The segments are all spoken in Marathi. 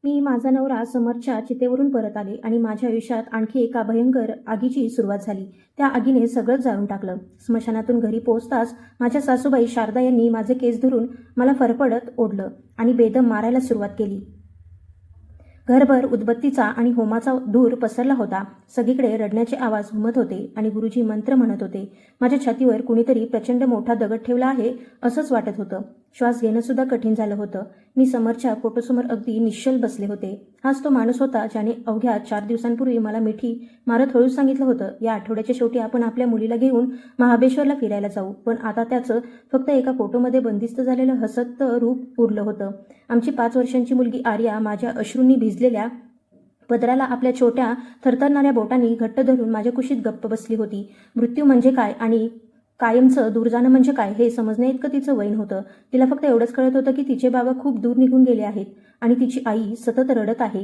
मी माझा नवरा समरच्या चितेवरून परत आले आणि माझ्या आयुष्यात आणखी एका भयंकर आगीची सुरुवात झाली. त्या आगीने सगळंच जाळून टाकलं. स्मशानातून घरी पोहोचताच माझ्या सासूबाई शारदा यांनी माझे केस धरून मला फरफडत ओढलं आणि बेदम मारायला सुरुवात केली. घरभर उदबत्तीचा आणि होमाचा धूर पसरला होता. सगळीकडे रडण्याचे आवाज घुमत होते आणि गुरुजी मंत्र म्हणत होते. माझ्या छातीवर कुणीतरी प्रचंड मोठा दगड ठेवला आहे असंच वाटत होतं. श्वास घेणं सुद्धा कठीण झालं होतं. मी समरच्या फोटोसमोर अगदी निश्चल बसले होते. हाच तो माणूस होता ज्याने अवघ्या 4 दिवसांपूर्वी मला मिठी मारत हळूच सांगितलं होतं, या आठवड्याच्या शेवटी आपण आपल्या मुलीला घेऊन महाबळेश्वरला फिरायला जाऊ. पण आता त्याचं फक्त एका फोटोमध्ये बंदिस्त झालेलं हसत रूप उरलं होतं. आमची 5 वर्षांची मुलगी आर्या माझ्या अश्रूंनी भिजलेल्या पदराला आपल्या छोट्या थरथरणाऱ्या बोटांनी घट्ट धरून माझ्या कुशीत गप्प बसली होती. मृत्यू म्हणजे काय आणि कायमचं दूर जाणं म्हणजे काय हे समजण्या इतकं तिचं वय नव्हतं. तिला फक्त एवढंच कळत होतं की तिचे बाबा खूप दूर निघून गेले आहेत आणि तिची आई सतत रडत आहे.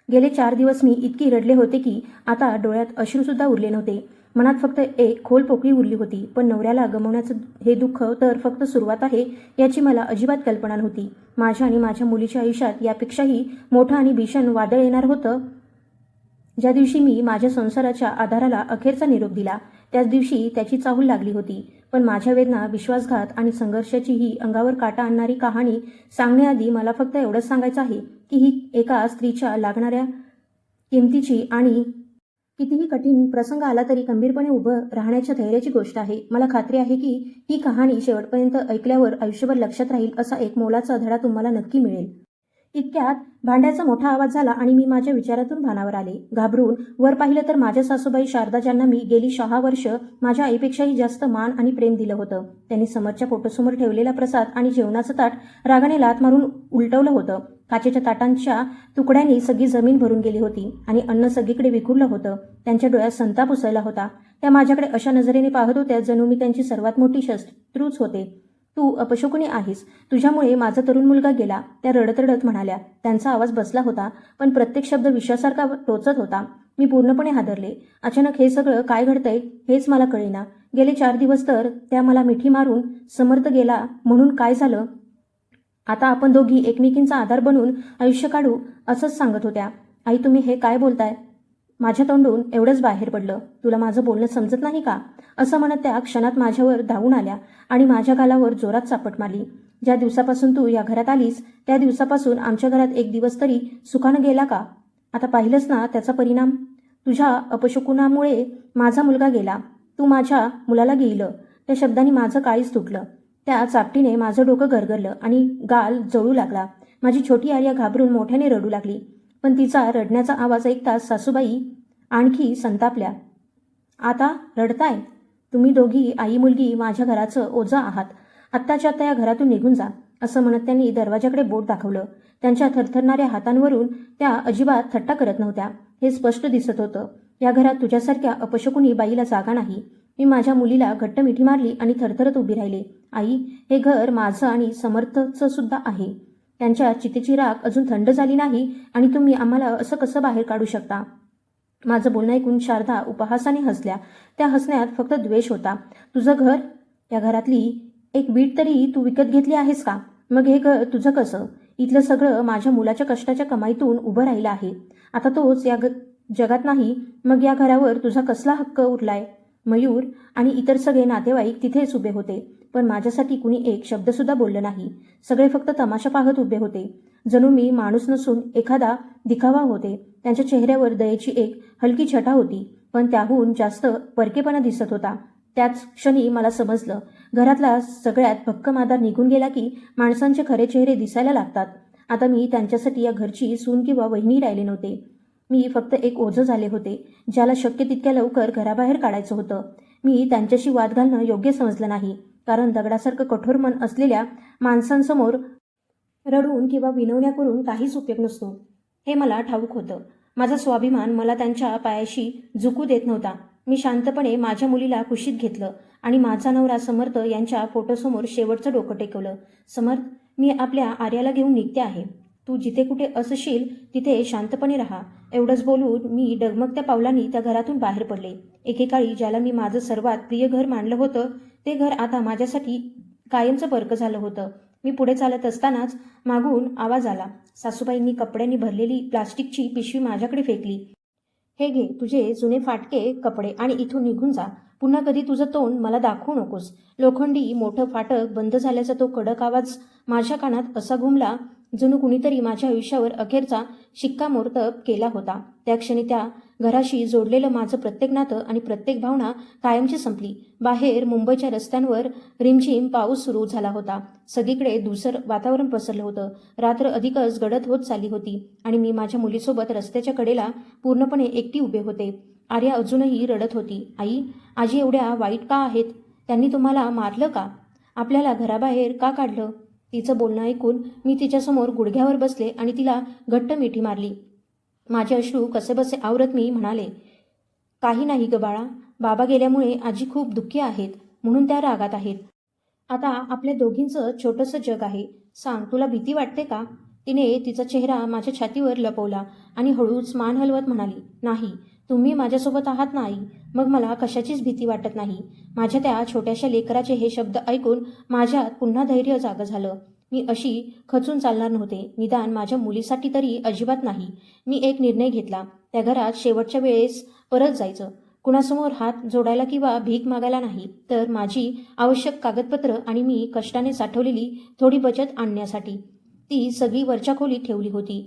गेले 4 दिवस मी इतकी रडले होते की आता डोळ्यात अश्रूसुद्धा उरले नव्हते. मनात फक्त एक खोल पोकळी उरली होती. पण नवऱ्याला गमावण्याचं हे दुःख तर फक्त सुरुवात आहे याची मला अजिबात कल्पना नव्हती. माझ्या आणि माझ्या मुलीच्या आयुष्यात यापेक्षाही मोठं आणि भीषण वादळ येणार होतं. ज्या दिवशी मी माझ्या संसाराच्या आधाराला अखेरचा निरोप दिला त्याच दिवशी त्याची चाहूल लागली होती. पण माझ्या वेदना, विश्वासघात आणि संघर्षाची ही अंगावर काटा आणणारी कहाणी सांगण्याआधी मला फक्त एवढंच सांगायचं आहे की ही एका स्त्रीच्या लागणाऱ्या किमतीची आणि कितीही कठीण प्रसंग आला तरी खंबीरपणे उभं राहण्याच्या धैर्याची गोष्ट आहे. मला खात्री आहे की ही कहाणी शेवटपर्यंत ऐकल्यावर आयुष्यभर लक्षात राहील असा एक मोलाचा धडा तुम्हाला नक्की मिळेल. इतक्यात भांड्याचा मोठा आवाज झाला आणि मी माझ्या विचारातून भानावर आले. घाबरून वर पाहिलं तर माझ्या सासूबाई शारदा ज्यांना मी गेली 6 वर्ष माझ्या आईपेक्षाही जास्त मान आणि प्रेम दिलं होतं. त्यांनी समरच्या फोटोसमोर ठेवलेला प्रसाद आणि जेवणाचं ताट रागाने लाथ मारून उलटवलं होतं. काचेच्या ताटांच्या तुकड्यांनी सगळी जमीन भरून गेली होती आणि अन्न सगळीकडे विखुरलं होतं. त्यांच्या डोळ्यात संताप उसळला होता. त्या माझ्याकडे अशा नजरेने पाहत होत्या जणू मी त्यांची सर्वात मोठी शत्रूच होते. तू अपशकुनी आहेस. तुझ्यामुळे माझा तरुण मुलगा गेला, त्या रडत रडत म्हणाल्या. त्यांचा आवाज बसला होता पण प्रत्येक शब्द विश्वासारखा टोचत होता. मी पूर्णपणे हादरले. अचानक हे सगळं काय घडतंय हेच मला कळेना. गेले 4 दिवस तर त्या मला मिठी मारून समर्थ गेला म्हणून काय झालं, आता आपण दोघी एकमेकींचा आधार बनून आयुष्य काढू असंच सांगत होत्या. आई तुम्ही हे काय बोलताय? माझ्या तोंडून एवढंच बाहेर पडलं, तुला माझं बोलणं समजत नाही का? असं म्हणत त्या क्षणात माझ्यावर धावून आल्या आणि माझ्या गालावर जोरात चापट मारली. ज्या दिवसापासून तू या घरात आलीस त्या दिवसापासून आमच्या घरात एक दिवस तरी सुखानं गेला का? आता पाहिलंच ना त्याचा परिणाम. तुझ्या अपशकुनामुळे माझा मुलगा गेला. तू माझ्या मुलाला गेलं. त्या शब्दांनी माझं काळीच तुटलं. त्या चापटीने माझं डोकं गरगरलं आणि गाल जळू लागला. माझी छोटी आर्या घाबरून मोठ्याने रडू लागली. पण तिचा रडण्याचा आवाज ऐकताच सासूबाई आणखी संतापल्या. आता रडताय? तुम्ही दोघी आई मुलगी माझ्या घराचं ओझं आहात. आत्ताच्या आत्ता या घरातून निघून जा असं म्हणत त्यांनी दरवाजाकडे बोट दाखवलं. त्यांच्या थरथरणाऱ्या हातांवरून त्या अजिबात थट्टा करत नव्हत्या. हे स्पष्ट दिसत होतं या घरात तुझ्यासारख्या अपशकुनी बाईला जागा नाही. मी माझ्या मुलीला घट्ट मिठी मारली आणि थरथरत उभी राहिले. आई, हे घर माझं आणि समर्थचं सुद्धा आहे. त्यांच्या चितेची राख अजून थंड झाली नाही आणि तुम्ही आम्हाला असं कसं बाहेर काढू शकता? माझं बोलणं ऐकून शारदा उपहासाने हसल्या. त्या हसण्यात फक्त द्वेष होता. तुझं घर, या घरातली एक वीट तरी तू विकत घेतली आहेस का? मग हे घर तुझं कसं? इथलं सगळं माझ्या मुलाच्या कष्टाच्या कमाईतून उभं राहिलं आहे. आता तोच या जगात नाही, मग या घरावर तुझा कसला हक्क उरलाय? मयूर आणि इतर सगळे नातेवाईक तिथेच उभे होते. पण माझ्यासाठी कुणी एक शब्दसुद्धा बोललं नाही. सगळे फक्त तमाशा पाहत उभे होते. जणू मी माणूस नसून एखादा दिखावा होते. त्यांच्या चेहऱ्यावर दयेची एक हलकी छटा होती पण त्याहून जास्त परकेपणा दिसत होता. त्याच क्षणी मला समजलं, घरातला सगळ्यात भक्कम आधार निघून गेला की माणसांचे खरे चेहरे दिसायला लागतात. आता मी त्यांच्यासाठी या घरची सून किंवा वहिनी राहिले नव्हते. मी फक्त एक ओझं झाले होते ज्याला शक्य तितक्या लवकर घराबाहेर काढायचं होतं. मी त्यांच्याशी वाद घालणं योग्य समजलं नाही कारण दगडासारखं कठोर मन असलेल्या माणसांसमोर रडून किंवा विनवण्या करून काहीच उपयोग नसतो हे मला ठाऊक होतं. माझा स्वाभिमान मला त्यांच्या पायाशी झुकू देत नव्हता. मी शांतपणे माझ्या मुलीला कुशीत घेतलं आणि माझा नवरा समर्थ यांच्या फोटोसमोर शेवटचं डोकं टेकवलं. समर्थ, मी आपल्या आर्याला घेऊन निघते आहे. तू जिथे कुठे असशील तिथे शांतपणे राहा. एवढंच बोलून मी डगमगत्या पावलांनी त्या घरातून बाहेर पडले. एकेकाळी ज्याला मी माझं सर्वात प्रिय घर मानलं होतं ते घर आता माझ्यासाठी कायमचं परकं झालं होतं. मी पुढे चालत असतानाच मागून आवाज आला. सासूबाईंनी कपड्यांनी भरलेली प्लास्टिकची पिशवी माझ्याकडे फेकली. हे घे तुझे जुने फाटके कपडे आणि इथून निघून जा. पुन्हा कधी तुझं तोंड मला दाखवू नकोस. लोखंडी मोठं फाटक बंद झाल्याचा तो कडक आवाज माझ्या कानात असा घुमला जणू कुणीतरी माझ्या आयुष्यावर अखेरचा शिक्कामोर्तब केला होता. त्या क्षणी त्या घराशी जोडलेलं माझं प्रत्येक नातं आणि प्रत्येक भावना कायमची संपली. बाहेर मुंबईच्या रस्त्यांवर रिमझिम पाऊस सुरू झाला होता. सगळीकडे धुसर वातावरण पसरलं होतं. रात्र अधिकच गडद होत चालली होती आणि मी माझ्या मुलीसोबत रस्त्याच्या कडेला पूर्णपणे एकटी उभे होते. आर्या अजूनही रडत होती. आई, आजी एवढ्या वाईट का आहेत? त्यांनी तुम्हाला मारलं का? आपल्याला घराबाहेर का काढलं? तिचं बोलणं ऐकून मी तिच्यासमोर गुडघ्यावर बसले आणि तिला घट्ट मिठी मारली. माझे अश्रू कसेबसे आवरत मी म्हणाले, काही नाही ग बाळा. बाबा गेल्यामुळे आजी खूप दुःखी आहेत, म्हणून त्या रागात आहेत. आता आपल्या दोघींचं छोटंसं जग आहे. सांग, तुला भीती वाटते का? तिने तिचा चेहरा माझ्या छातीवर लपवला आणि हळूच मान हलवत म्हणाली, नाही, तुम्ही माझ्यासोबत आहात ना आई, मग मला कशाचीच भीती वाटत नाही. माझ्या त्या छोट्याशा लेकराचे हे शब्द ऐकून माझ्यात पुन्हा धैर्य जागं झालं. मी अशी खचून चालणार नव्हते, निदान माझ्या मुलीसाठी तरी अजिबात नाही. मी एक निर्णय घेतला. त्या घरात शेवटच्या वेळेस परत जायचं. कुणासमोर हात जोडायला किंवा भीक मागायला नाही, तर माझी आवश्यक कागदपत्र आणि मी कष्टाने साठवलेली थोडी बचत आणण्यासाठी. ती सगळी वरच्या खोलीत ठेवली होती.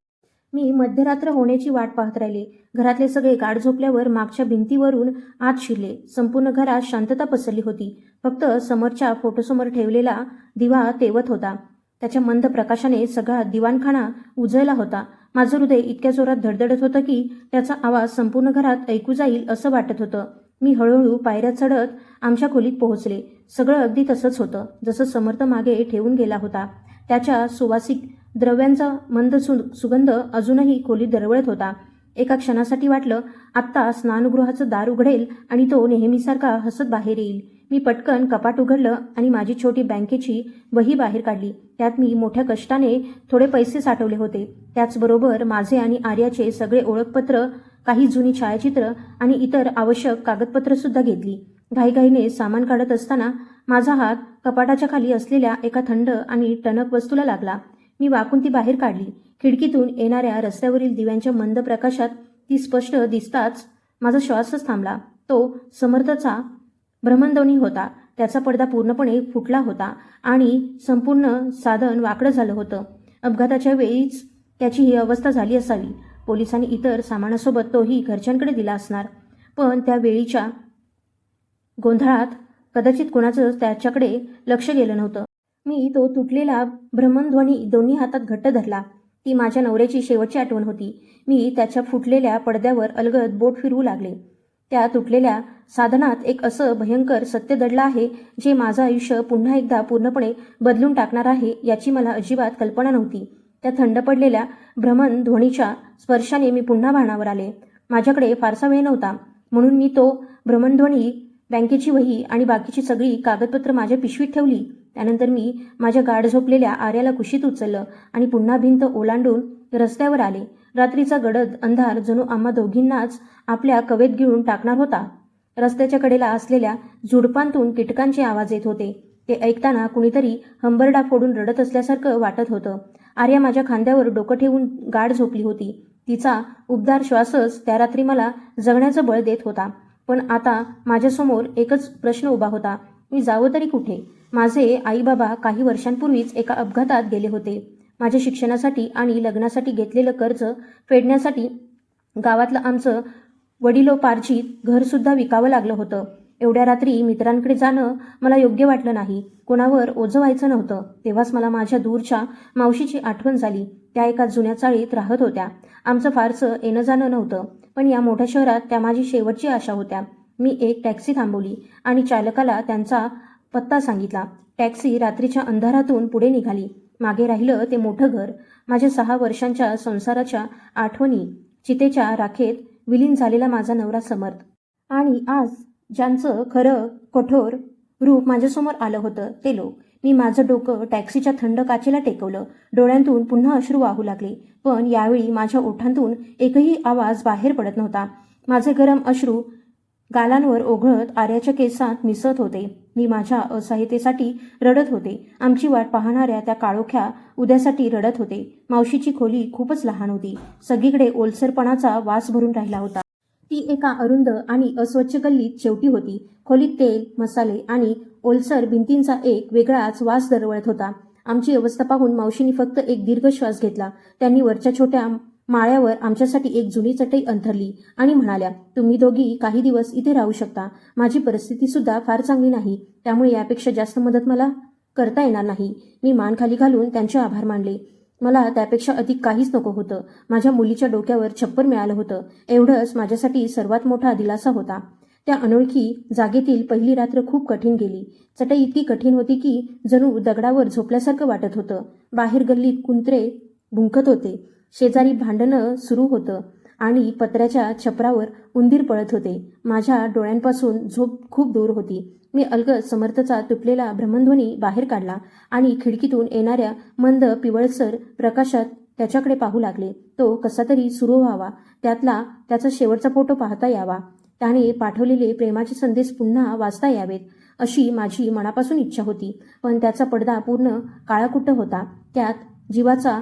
मी मध्यरात्र होण्याची वाट पाहत राहिले. घरातले सगळे गाढ झोपल्यावर मागच्या भिंतीवरून आत शिरले. संपूर्ण घरात शांतता पसरली होती. फक्त समोरच्या फोटोसमोर ठेवलेला दिवा तेवत होता. त्याच्या मंद प्रकाशाने सगळा दिवाणखाना उजळला होता. माझं हृदय इतक्या जोरात धडधडत होतं की त्याचा आवाज संपूर्ण घरात ऐकू जाईल असं वाटत होतं. मी हळूहळू पायऱ्या चढत आमच्या खोलीत पोहोचले. सगळं अगदी तसंच होतं जसं समर्थ मागे ठेवून गेला होता. त्याच्या सुवासिक द्रव्यांचा मंद सुगंध अजूनही खोलीत दरवळत होता. एका क्षणासाठी वाटलं, आत्ता स्नानगृहाचं दार उघडेल आणि तो नेहमीसारखा हसत बाहेर येईल. मी पटकन कपाट उघडलं आणि माझी छोटी बँकेची वही बाहेर काढली. त्यात मी मोठ्या कष्टाने थोडे पैसे साठवले होते. त्याचबरोबर माझे आणि आर्याचे सगळे ओळखपत्र, काही जुनी छायाचित्र आणि इतर आवश्यक कागदपत्रंसुद्धा घेतली. घाईघाईने सामान काढत असताना माझा हात कपाटाच्या खाली असलेल्या एका थंड आणि टणक वस्तूला लागला. मी वाकून ती बाहेर काढली. खिडकीतून येणाऱ्या रस्त्यावरील दिव्यांच्या मंद प्रकाशात ती स्पष्ट दिसताच माझा श्वासच थांबला. तो समर्थचा भ्रमणध्वनी होता. त्याचा पडदा पूर्णपणे फुटला होता आणि संपूर्ण साधन वाकडं झालं होतं. अपघाताच्या वेळीच त्याची ही अवस्था झाली असावी. पोलिसांनी इतर सामानासोबत तोही घरच्यांकडे दिला असणार, पण त्या वेळीच्या गोंधळात कदाचित कुणाचंच त्याच्याकडे लक्ष गेलं नव्हतं. मी तो तुटलेला भ्रमणध्वनी दोन्ही हातात घट्ट धरला. ती माझ्या नवऱ्याची शेवटची आठवण होती. मी त्याच्या फुटलेल्या पडद्यावर अलगद बोट फिरवू लागले. त्या तुटलेल्या साधनात एक असं भयंकर सत्य दडलं आहे जे माझं आयुष्य पुन्हा एकदा पूर्णपणे बदलून टाकणार आहे याची मला अजिबात कल्पना नव्हती. त्या थंड पडलेल्या भ्रमणध्वनीच्या स्पर्शाने मी पुन्हा भानावर आले. माझ्याकडे फारसा वेळ नव्हता, म्हणून मी तो भ्रमणध्वनी, बँकेची वही आणि बाकीची सगळी कागदपत्र माझ्या पिशवीत ठेवली. त्यानंतर मी माझ्या गाढ झोपलेल्या आर्याला कुशीत उचललं आणि पुन्हा भिंत ओलांडून रस्त्यावर आले. रात्रीचा गडद अंधार जणू आम्हा दोघींनाच आपल्या कवेत गिळून टाकणार होता. रस्त्याच्या कडेला असलेल्या झुडपांतून कीटकांचे आवाज येत होते. ते ऐकताना कुणीतरी हंबरडा फोडून रडत असल्यासारखं वाटत होतं. आर्या माझ्या खांद्यावर डोकं ठेवून गाढ झोपली होती. तिचा उबदार श्वासच त्या रात्री मला जगण्याचं बळ देत होता. पण आता माझ्यासमोर एकच प्रश्न उभा होता, मी जावं तरी कुठे? माझे आई बाबा काही वर्षांपूर्वीच एका अपघातात गेले होते. माझ्या शिक्षणासाठी आणि लग्नासाठी घेतलेलं कर्ज फेडण्यासाठी गावातलं आमचं वडिलोपार्जित घरसुद्धा विकावं लागलं होतं. एवढ्या रात्री मित्रांकडे जाणं मला योग्य वाटलं नाही. कोणावर ओझं व्हायचं नव्हतं. तेव्हाच मला माझ्या दूरच्या मावशीची आठवण झाली. त्या एका जुन्या चाळीत राहत होत्या. आमचं फारसं येणं जाणं नव्हतं, पण या मोठ्या शहरात त्या माझी शेवटची आशा होत्या. मी एक टॅक्सी थांबवली आणि चालकाला त्यांचा पत्ता सांगितला. टॅक्सी रात्रीच्या अंधारातून पुढे निघाली. मागे राहिलं ते मोठं घर, माझ्या 6 वर्षांच्या संसाराच्या आठवणी, चितेच्या राखेत विलीन झालेला माझा नवरा समर्थ, आणि आज ज्यांचं खरं कठोर रूप माझ्यासमोर आलं होतं ते लोक. मी माझं डोकं टॅक्सीच्या थंड काचेला टेकवलं. डोळ्यांतून पुन्हा अश्रू वाहू लागले, पण यावेळी माझ्या ओठांतून एकही आवाज बाहेर पडत नव्हता. माझे गरम अश्रू गालांवर ओघळत आर्याच्या केसात मिसळत होते. मी माझ्या असहायतेसाठी रडत होते. आमची वाट पाहणाऱ्या त्या काळोख्या उद्यासाठी रडत होते. मावशीची खोली खूपच लहान होती. सगळीकडे ओलसरपणाचा वास भरून राहिला होता. ती एका अरुंद आणि अस्वच्छ गल्लीत शेवटी होती. खोलीत तेल, मसाले आणि ओलसर भिंतींचा एक वेगळाच वास दरवळत होता. आमची अवस्था पाहून मावशींनी फक्त एक दीर्घ श्वास घेतला. त्यांनी वरच्या छोट्या माळ्यावर आमच्यासाठी एक जुनी चटई अंथरली आणि म्हणाल्या, तुम्ही दोघी काही दिवस इथे राहू शकता. माझी परिस्थिती सुद्धा फार चांगली नाही, त्यामुळे यापेक्षा जास्त मदत मला करता येणार नाही. मी मान खाली घालून त्यांचे आभार मानले. मला त्यापेक्षा अधिक काहीच नको होतं. माझ्या मुलीच्या डोक्यावर छप्पर मिळालं होतं, एवढंच माझ्यासाठी सर्वात मोठा दिलासा होता. त्या अनोळखी जागेतील पहिली रात्र खूप कठीण गेली. चटई इतकी कठीण होती की जणू दगडावर झोपल्यासारखं वाटत होतं. बाहेर गल्लीत कुंत्रे भुंकत होते, शेजारी भांडणं सुरू होतं आणि पत्र्याच्या छपरावर उंदीर पळत होते. माझ्या डोळ्यांपासून झोप खूप दूर होती. मी अलगद समर्थचा तुटलेला भ्रमणध्वनी बाहेर काढला आणि खिडकीतून येणाऱ्या मंद पिवळसर प्रकाशात त्याच्याकडे पाहू लागले. तो कसा तरी सुरू व्हावा, त्याचा शेवटचा फोटो पाहता यावा, त्याने पाठवलेले प्रेमाचे संदेश पुन्हा वाचता यावेत, अशी माझी मनापासून इच्छा होती. पण त्याचा पडदा पूर्ण काळाकुट्ट होता. त्यात जीवाचा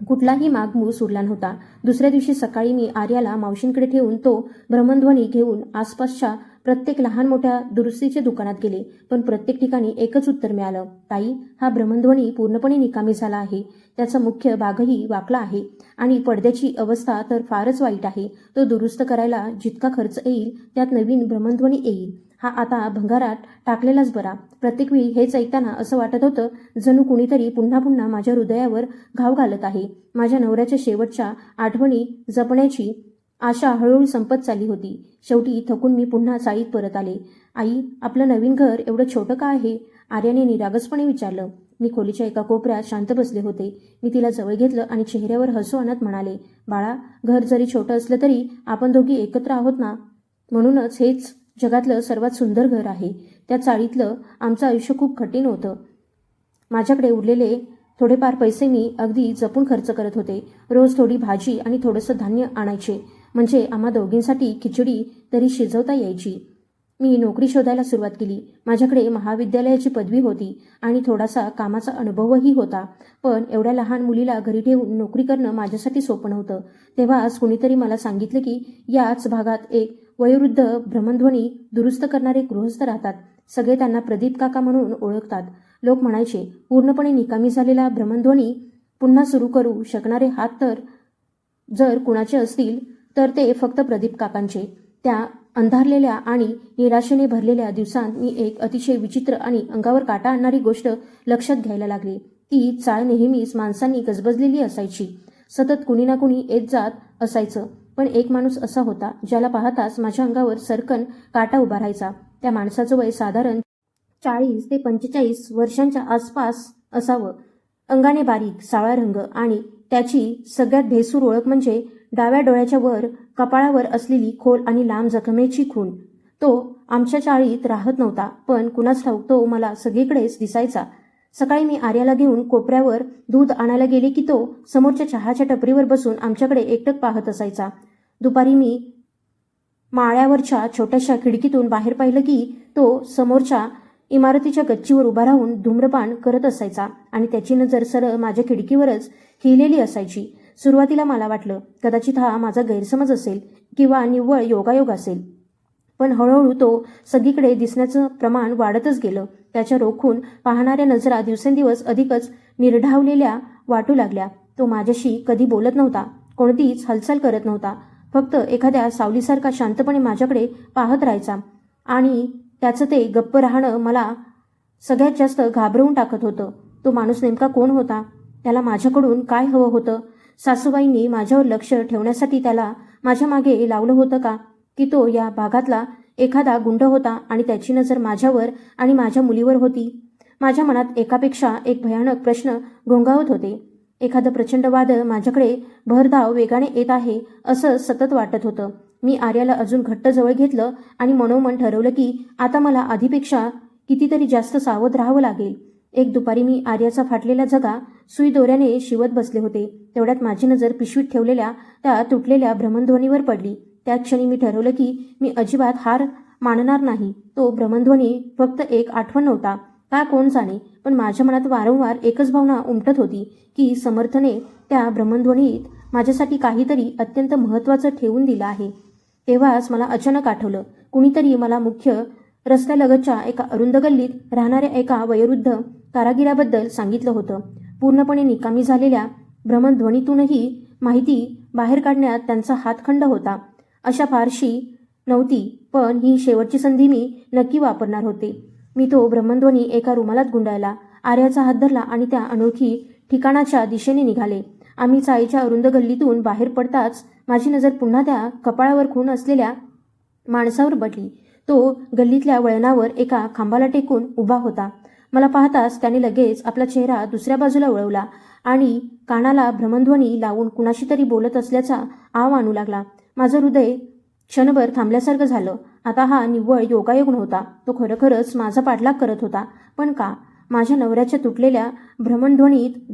कुठलाही मागमूस उरला नव्हता. दुसऱ्या दिवशी सकाळी मी आर्याला मावशींकडे ठेवून तो भ्रमणध्वनी घेऊन आसपासच्या प्रत्येक लहान मोठ्या दुरुस्तीच्या दुकानात गेले. पण प्रत्येक ठिकाणी एकच उत्तर मिळालं, ताई, हा भ्रमणध्वनी पूर्णपणे निकामी झाला आहे. त्याचा मुख्य भागही वाकला आहे आणि पडद्याची अवस्था तर फारच वाईट आहे. तो दुरुस्त करायला जितका खर्च येईल त्यात नवीन भ्रमणध्वनी येईल. हा आता भंगारात टाकलेलाच बरा. प्रत्येक वेळी हेच ऐकताना असं वाटत होतं जणू कुणीतरी पुन्हा पुन्हा माझ्या हृदयावर घाव घालत आहे. माझ्या नवऱ्याच्या शेवटच्या आठवणी जपण्याची आशा हळूहळू संपत चालली होती. शेवटी थकून मी पुन्हा चाळीत परत आले. आई, आपलं नवीन घर एवढं छोटं का आहे? आर्याने निरागसपणे विचारलं. मी खोलीच्या एका कोपऱ्यात शांत बसले होते. मी तिला जवळ घेतलं आणि चेहऱ्यावर हसू आणत म्हणाले, बाळा, घर जरी छोटं असलं तरी आपण दोघी एकत्र आहोत ना, म्हणूनच हेच जगातलं सर्वात सुंदर घर आहे. त्या चाळीतलं आमचं आयुष्य खूप कठीण होतं. माझ्याकडे उरलेले थोडेफार पैसे मी अगदी जपून खर्च करत होते. रोज थोडी भाजी आणि थोडंसं धान्य आणायचे, म्हणजे आम्हा दोघींसाठी खिचडी तरी शिजवता यायची. मी नोकरी शोधायला सुरुवात केली. माझ्याकडे महाविद्यालयाची पदवी होती आणि थोडासा कामाचा अनुभवही होता. पण एवढ्या लहान मुलीला घरी ठेवून नोकरी करणं माझ्यासाठी सोपं नव्हतं. तेव्हाच कुणीतरी मला सांगितलं की याच भागात एक वयोवृद्ध भ्रमणध्वनी दुरुस्त करणारे गृहस्थ राहतात. सगळे त्यांना प्रदीप काका म्हणून ओळखतात. लोक म्हणायचे, पूर्णपणे निकामी झालेला भ्रमणध्वनी पुन्हा सुरू करू शकणारे हात तर जर कुणाचे असतील तर ते फक्त प्रदीप काकांचे. त्या अंधारलेल्या आणि निराशेने भरलेल्या दिवसांत मी एक अतिशय विचित्र आणि अंगावर काटा आणणारी गोष्ट लक्षात घ्यायला लागली. ती चाळ नेहमीच माणसांनी गजबजलेली असायची. सतत कुणी ना कुणी येत जात असायचं. पण एक माणूस असा होता ज्याला पाहताच माझ्या अंगावर सरकन काटा उभा राहायचा. त्या माणसाचं वय साधारण 40 ते 45 वर्षांच्या आसपास असावं. अंगाने बारीक सावळा रंग आणि त्याची सगळ्यात भेसूर ओळख म्हणजे डाव्या डोळ्याच्या वर कपाळावर असलेली खोल आणि लांब जखमेची खूण. तो आमच्या चाळीत राहत नव्हता, पण कुणाच ठाऊक तो मला सगळीकडेच दिसायचा. सकाळी मी आर्याला घेऊन कोपऱ्यावर दूध आणायला गेले की तो समोरच्या चहाच्या टपरीवर बसून आमच्याकडे एकटक पाहत असायचा. दुपारी मी माळ्यावरच्या छोट्याशा खिडकीतून बाहेर पाहिलं की तो समोरच्या इमारतीच्या गच्चीवर उभा राहून धूम्रपान करत असायचा आणि त्याची नजर सरळ माझ्या खिडकीवरच खिळलेली असायची. सुरुवातीला मला वाटलं कदाचित हा माझा गैरसमज असेल किंवा निव्वळ योगायोग असेल. पण हळूहळू तो सगळीकडे दिसण्याचं प्रमाण वाढतच गेलं. त्याच्या रोखून पाहणाऱ्या नजरा दिवसेंदिवस अधिकच निर्ढावलेल्या वाटू लागल्या. तो माझ्याशी कधी बोलत नव्हता, कोणतीच हालचाल करत नव्हता. फक्त एखाद्या सावलीसारखा शांतपणे माझ्याकडे पाहत राहायचा आणि त्याचं ते गप्प राहणं मला सगळ्यात जास्त घाबरवून टाकत होतं. तो माणूस नेमका कोण होता? त्याला माझ्याकडून काय हवं होतं? सासूबाईंनी माझ्यावर लक्ष ठेवण्यासाठी त्याला माझ्या मागे लावलं होतं का? की तो या भागातला एखादा गुंड होता आणि त्याची नजर माझ्यावर आणि माझ्या मुलीवर होती? माझ्या मनात एकापेक्षा एक भयानक प्रश्न घोंगावत होते. एखादं प्रचंड वादळ माझ्याकडे भरधाव वेगाने येत आहे असं सतत वाटत होतं. मी आर्याला अजून घट्ट जवळ घेतलं आणि मनोमन ठरवलं की आता मला आधीपेक्षा कितीतरी जास्त सावध राहावं लागेल. एक दुपारी मी आर्याचा फाटलेला झगा सुई दोऱ्याने शिवत बसले होते. तेवढ्यात माझी नजर पिशवीत ठेवलेल्या त्या तुटलेल्या भ्रमणध्वनीवर पडली. त्याच क्षणी मी ठरवलं की मी अजिबात हार मानणार नाही. तो भ्रमणध्वनी फक्त एक आठवण नव्हता का कोण जाणे, पण माझ्या मनात वारंवार एकच भावना उमटत होती की समर्थने त्या भ्रमणध्वनीत माझ्यासाठी काहीतरी अत्यंत महत्त्वाचं ठेवून दिलं आहे. तेव्हाच मला अचानक आठवलं, कुणीतरी मला मुख्य रस्त्यालगतच्या एका अरुंद गल्लीत राहणाऱ्या एका वयोवृद्ध कारागिराबद्दल सांगितलं होतं. पूर्णपणे निकामी झालेल्या भ्रमणध्वनीतूनही माहिती बाहेर काढण्यात त्यांचा हातखंड होता. अशा फारशी नव्हती, पण ही शेवटची संधी मी नक्की वापरणार होते. मी तो भ्रमणध्वनी एका रुमालात गुंडाळला, आर्याचा हात धरला आणि त्या अनोळखी ठिकाणाच्या दिशेने निघाले. आम्ही चाळीच्या अरुंद गल्लीतून बाहेर पडताच माझी नजर पुन्हा त्या कपाळावर खून असलेल्या माणसावर पडली. तो गल्लीतल्या वळणावर एका खांबाला टेकून उभा होता. मला पाहताच त्याने लगेच आपला चेहरा दुसऱ्या बाजूला वळवला आणि कानाला भ्रमणध्वनी लावून कुणाशी तरी बोलत असल्याचा आव आणू लागला. माझं हृदय क्षणभर थांबल्यासारखं झालं. आता हा निव्वळ योगायोग नव्हता, तो खरोखरच माझा पाठलाग करत होता. पण का? माझ्या नवऱ्याच्या तुटलेल्या भ्रमणध्वनीत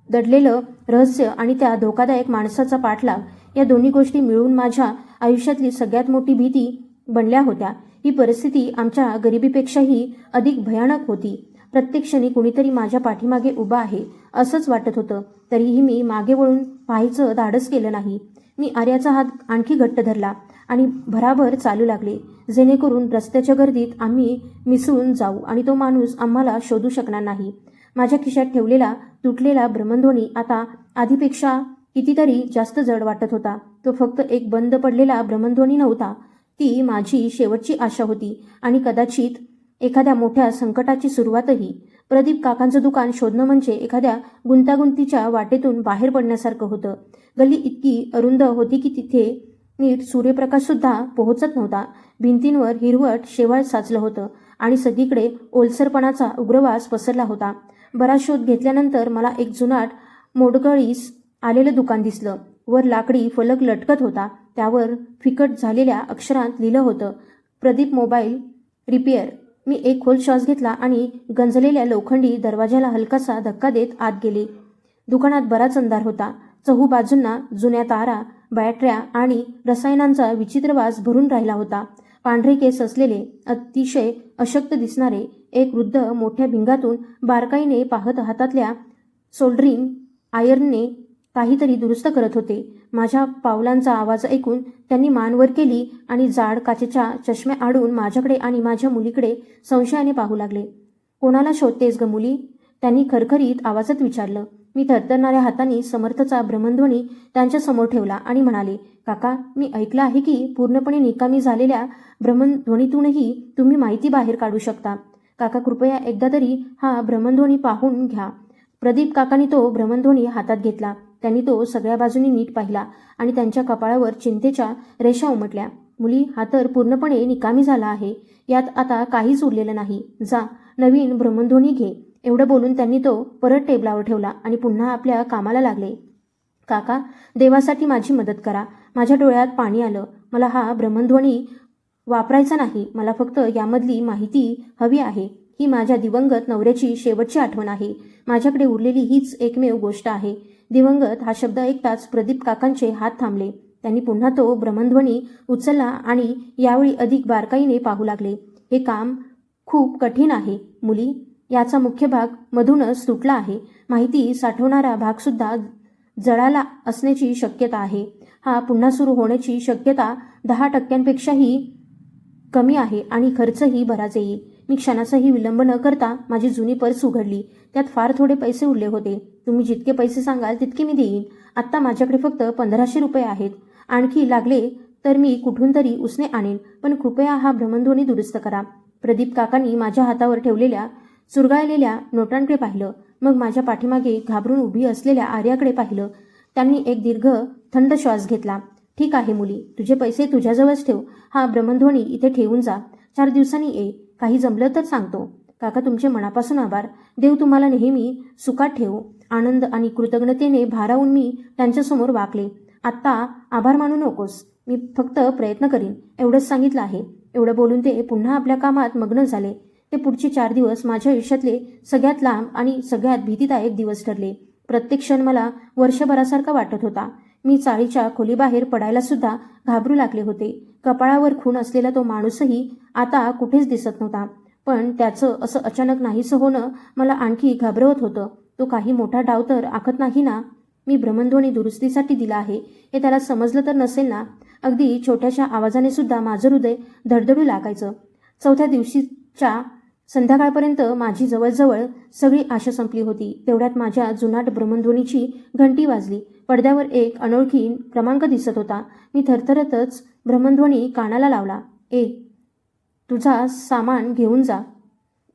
दडलेलं रहस्य आणि त्या धोकादायक माणसाचा पाठलाग, या दोन्ही गोष्टी मिळून माझ्या आयुष्यातली सगळ्यात मोठी भीती बनल्या होत्या. ही परिस्थिती आमच्या गरिबीपेक्षाही अधिक भयानक होती. प्रत्येक क्षणी कुणीतरी माझ्या पाठीमागे उभा आहे असंच वाटत होतं. तरीही मी मागे वळून पाहायचं धाडस केलं नाही. मी आर्याचा हात आणखी घट्ट धरला आणि भराभर चालू लागले, जेणेकरून रस्त्याच्या गर्दीत आम्ही मिसळून जाऊ आणि तो माणूस आम्हाला शोधू शकणार नाही. माझ्या खिशात ठेवलेला तुटलेला भ्रमणध्वनी आता आधीपेक्षा कितीतरी जास्त जड वाटत होता. तो फक्त एक बंद पडलेला भ्रमणध्वनी नव्हता, ती माझी शेवटची आशा होती आणि कदाचित एखाद्या मोठ्या संकटाची सुरुवातही. प्रदीप काकांचं दुकान शोधणं म्हणजे एखाद्या गुंतागुंतीच्या वाटेतून बाहेर पडण्यासारखं होतं. गल्ली इतकी अरुंद होती की तिथे नीट सूर्यप्रकाशसुद्धा पोहोचत नव्हता. भिंतींवर हिरवट शेवाळ साचलं होतं आणि सगळीकडे ओलसरपणाचा उग्रवास पसरला होता. बराच शोध घेतल्यानंतर मला एक जुनाट मोडकळीस आलेलं दुकान दिसलं. वर लाकडी फलक लटकत होता, त्यावर फिकट झालेल्या अक्षरांत लिहिलं होतं, प्रदीप मोबाईल रिपेअर. मी एक खोल श्वास घेतला आणि गंजलेल्या लोखंडी दरवाजाला हलकासा धक्का देत आत गेले. दुकानात बराच अंधार होता. चहूबाजूंना जुन्या तारा, बॅटऱ्या आणि रसायनांचा विचित्र वास भरून राहिला होता. पांढरे केस असलेले, अतिशय अशक्त दिसणारे एक वृद्ध मोठ्या भिंगातून बारकाईने पाहत हातातल्या सोल्डरिंग आयर्नने काहीतरी दुरुस्त करत होते. माझ्या पावलांचा आवाज ऐकून त्यांनी मान वर केली आणि जाड काचेच्या चष्म्या आडून माझ्याकडे आणि माझ्या मुलीकडे संशयाने पाहू लागले. कोणाला शोधतेस ग मुली? त्यांनी खरखरीत आवाजात विचारलं. मी थरथरणाऱ्या हातांनी समर्थचा भ्रमणध्वनी त्यांच्यासमोर ठेवला आणि म्हणाले, काका, मी ऐकलं आहे की पूर्णपणे निकामी झालेल्या भ्रमणध्वनीतूनही तुम्ही माहिती बाहेर काढू शकता. काका, कृपया एकदा तरी हा भ्रमणध्वनी पाहून घ्या. प्रदीप काकांनी तो भ्रमणध्वनी हातात घेतला. त्यांनी तो सगळ्या बाजूनी नीट पाहिला आणि त्यांच्या कपाळावर चिंतेच्या रेषा उमटल्या. मुली, हा तर पूर्णपणे निकामी झाला आहे. यात आता काहीच उरलेलं नाही. जा, नवीन भ्रमणध्वनी घे. एवढं बोलून त्यांनी तो परत टेबलावर ठेवला आणि पुन्हा आपल्या कामाला लागले. काका, देवासाठी माझी मदत करा. माझ्या डोळ्यात पाणी आलं. मला हा भ्रमणध्वनी वापरायचा नाही. मला फक्त यामधली माहिती हवी आहे. ही माझ्या दिवंगत नवऱ्याची शेवटची आठवण आहे. माझ्याकडे उरलेली हीच एकमेव गोष्ट आहे. दिवंगत हा शब्द ऐकताच प्रदीप काकांचे हात थांबले. त्यांनी पुन्हा तो भ्रमणध्वनी उचलला आणि यावेळी अधिक बारकाईने पाहू लागले. हे काम खूप कठीण आहे मुली. याचा मुख्य भाग मधूनच तुटला आहे. माहिती साठवणारा भागसुद्धा जळाला असण्याची शक्यता आहे. हा पुन्हा सुरू होण्याची शक्यता 10%पेक्षाही कमी आहे आणि खर्चही बराच येईल. मी क्षणाचाही विलंब न करता माझी जुनी पर्स उघडली. त्यात फार थोडे पैसे उरले होते. तुम्ही जितके पैसे सांगाल तितके मी देईन. आत्ता माझ्याकडे फक्त 1500 रुपये आहेत. आणखी लागले तर मी कुठून तरी उसने आणेन, पण कृपया हा भ्रमणध्वनी दुरुस्त करा. प्रदीप काकांनी माझ्या हातावर ठेवलेल्या चुरगाळलेल्या नोटांकडे पाहिलं. मग माझ्या पाठीमागे घाबरून उभी असलेल्या आर्याकडे पाहिलं. त्यांनी एक दीर्घ थंड श्वास घेतला. ठीक आहे मुली, तुझे पैसे तुझ्याजवळच ठेव. हा भ्रमणध्वनी इथे ठेवून जा. 4 दिवसांनी ये. काही जमलं तर सांगतो. काका, तुमचे मनापासून आभार. देव तुम्हाला नेहमी सुखात ठेवो. आनंद आणि कृतज्ञतेने भारावून मी त्यांच्यासमोर वाकले. आत्ता आभार मानू नकोस. मी फक्त प्रयत्न करीन, एवढंच सांगितलं आहे. एवढं बोलून ते पुन्हा आपल्या कामात मग्न झाले. ते पुढचे 4 दिवस माझ्या आयुष्यातले सगळ्यात लांब आणि सगळ्यात भीतीदायक दिवस ठरले. प्रत्येक क्षण मला वर्षभरासारखा वाटत होता. मी चाळीच्या खोलीबाहेर पडायला सुद्धा घाबरू लागले होते. कपाळावर खून असलेला तो माणूसही आता कुठेच दिसत नव्हता. पण त्याचं असं अचानक नाहीसं होणं मला आणखी घाबरवत होतं. तो काही मोठा डाव तर आखत नाही ना? मी भ्रमणध्वनी दुरुस्तीसाठी दिला आहे हे त्याला समजलं तर नसेल ना? अगदी छोट्याशा आवाजाने सुद्धा माझं हृदय धडधडू लागायचं. चौथ्या दिवशीच्या संध्याकाळपर्यंत माझी जवळजवळ सगळी आशा संपली होती. तेवढ्यात माझ्या जुनाट भ्रमणध्वनीची घंटी वाजली. पडद्यावर एक अनोळखी क्रमांक दिसत होता. मी थरथरतच भ्रमणध्वनी कानाला लावला. तुझा सामान घेऊन जा.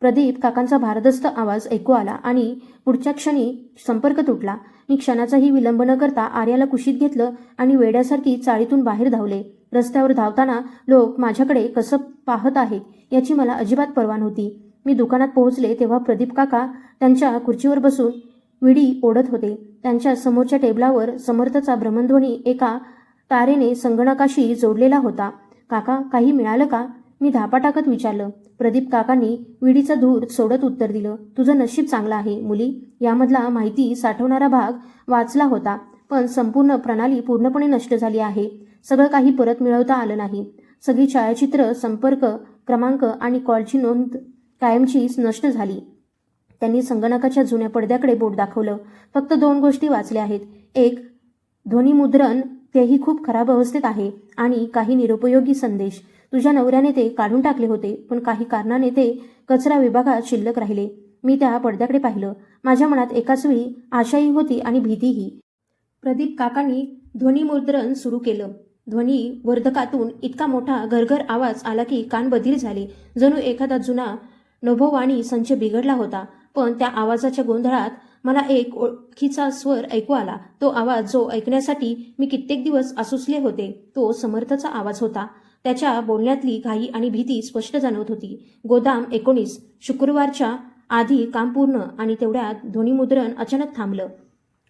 प्रदीप काकांचा भारदस्त आवाज ऐकू आला आणि पुढच्या क्षणी संपर्क तुटला. मी क्षणाचाही विलंब न करता आर्याला कुशीत घेतलं आणि वेड्यासारखी चाळीतून बाहेर धावले. रस्त्यावर धावताना लोक माझ्याकडे कसं पाहत आहे याची मला अजिबात पर्वा नव्हती. मी दुकानात पोहोचले तेव्हा प्रदीप काका त्यांच्या खुर्चीवर बसून विडी ओढत होते. त्यांच्या समोरच्या टेबलावर समर्थचा भ्रमणध्वनी एका तारेने संगणकाशी जोडलेला होता. काका, काही मिळालं का? मी धापा टाकत विचारलं. प्रदीप काकांनी विडीचा धूर सोडत उत्तर दिलं. तुझं नशीब चांगलं आहे मुली. यामधला माहिती साठवणारा भाग वाचला होता, पण संपूर्ण प्रणाली पूर्णपणे नष्ट झाली आहे. सगळं काही परत मिळवता आलं नाही. सगळी छायाचित्र, संपर्क क्रमांक आणि कॉलची नोंद कायमचीच नष्ट झाली. त्यांनी संगणकाच्या जुन्या पडद्याकडे बोट दाखवलं. फक्त 2 गोष्टी वाचल्या आहेत. एक ध्वनिमुद्रण, तेही खूप खराब अवस्थेत आहे, आणि काही निरुपयोगी संदेश. तुझ्या नवऱ्याने ते काढून टाकले होते, पण काही कारणाने ते कचरा विभागात शिल्लक राहिले. मी त्या पडद्याकडे पाहिलं. माझ्या मनात एकाच वेळी आशाही होती आणि भीतीही. प्रदीप काकांनी ध्वनिमुद्रण सुरू केलं. ध्वनिवर्धकातून इतका मोठा घरघर आवाज आला की कान बधीर झाले. जणू एखादा जुना नभोवाणी संच बिघडला होता. पण त्या आवाजाच्या गोंधळात मला एक ओळखीचा स्वर ऐकू आला. तो आवाज जो ऐकण्यासाठी मी कित्येक दिवस आसुसले होते, तो समर्थचा आवाज होता. त्याच्या बोलण्यातली घाई आणि भीती स्पष्ट जाणवत होती. गोदाम 19, शुक्रवारच्या आधी काम पूर्ण. आणि तेवढ्यात ध्वनिमुद्रण अचानक थांबलं.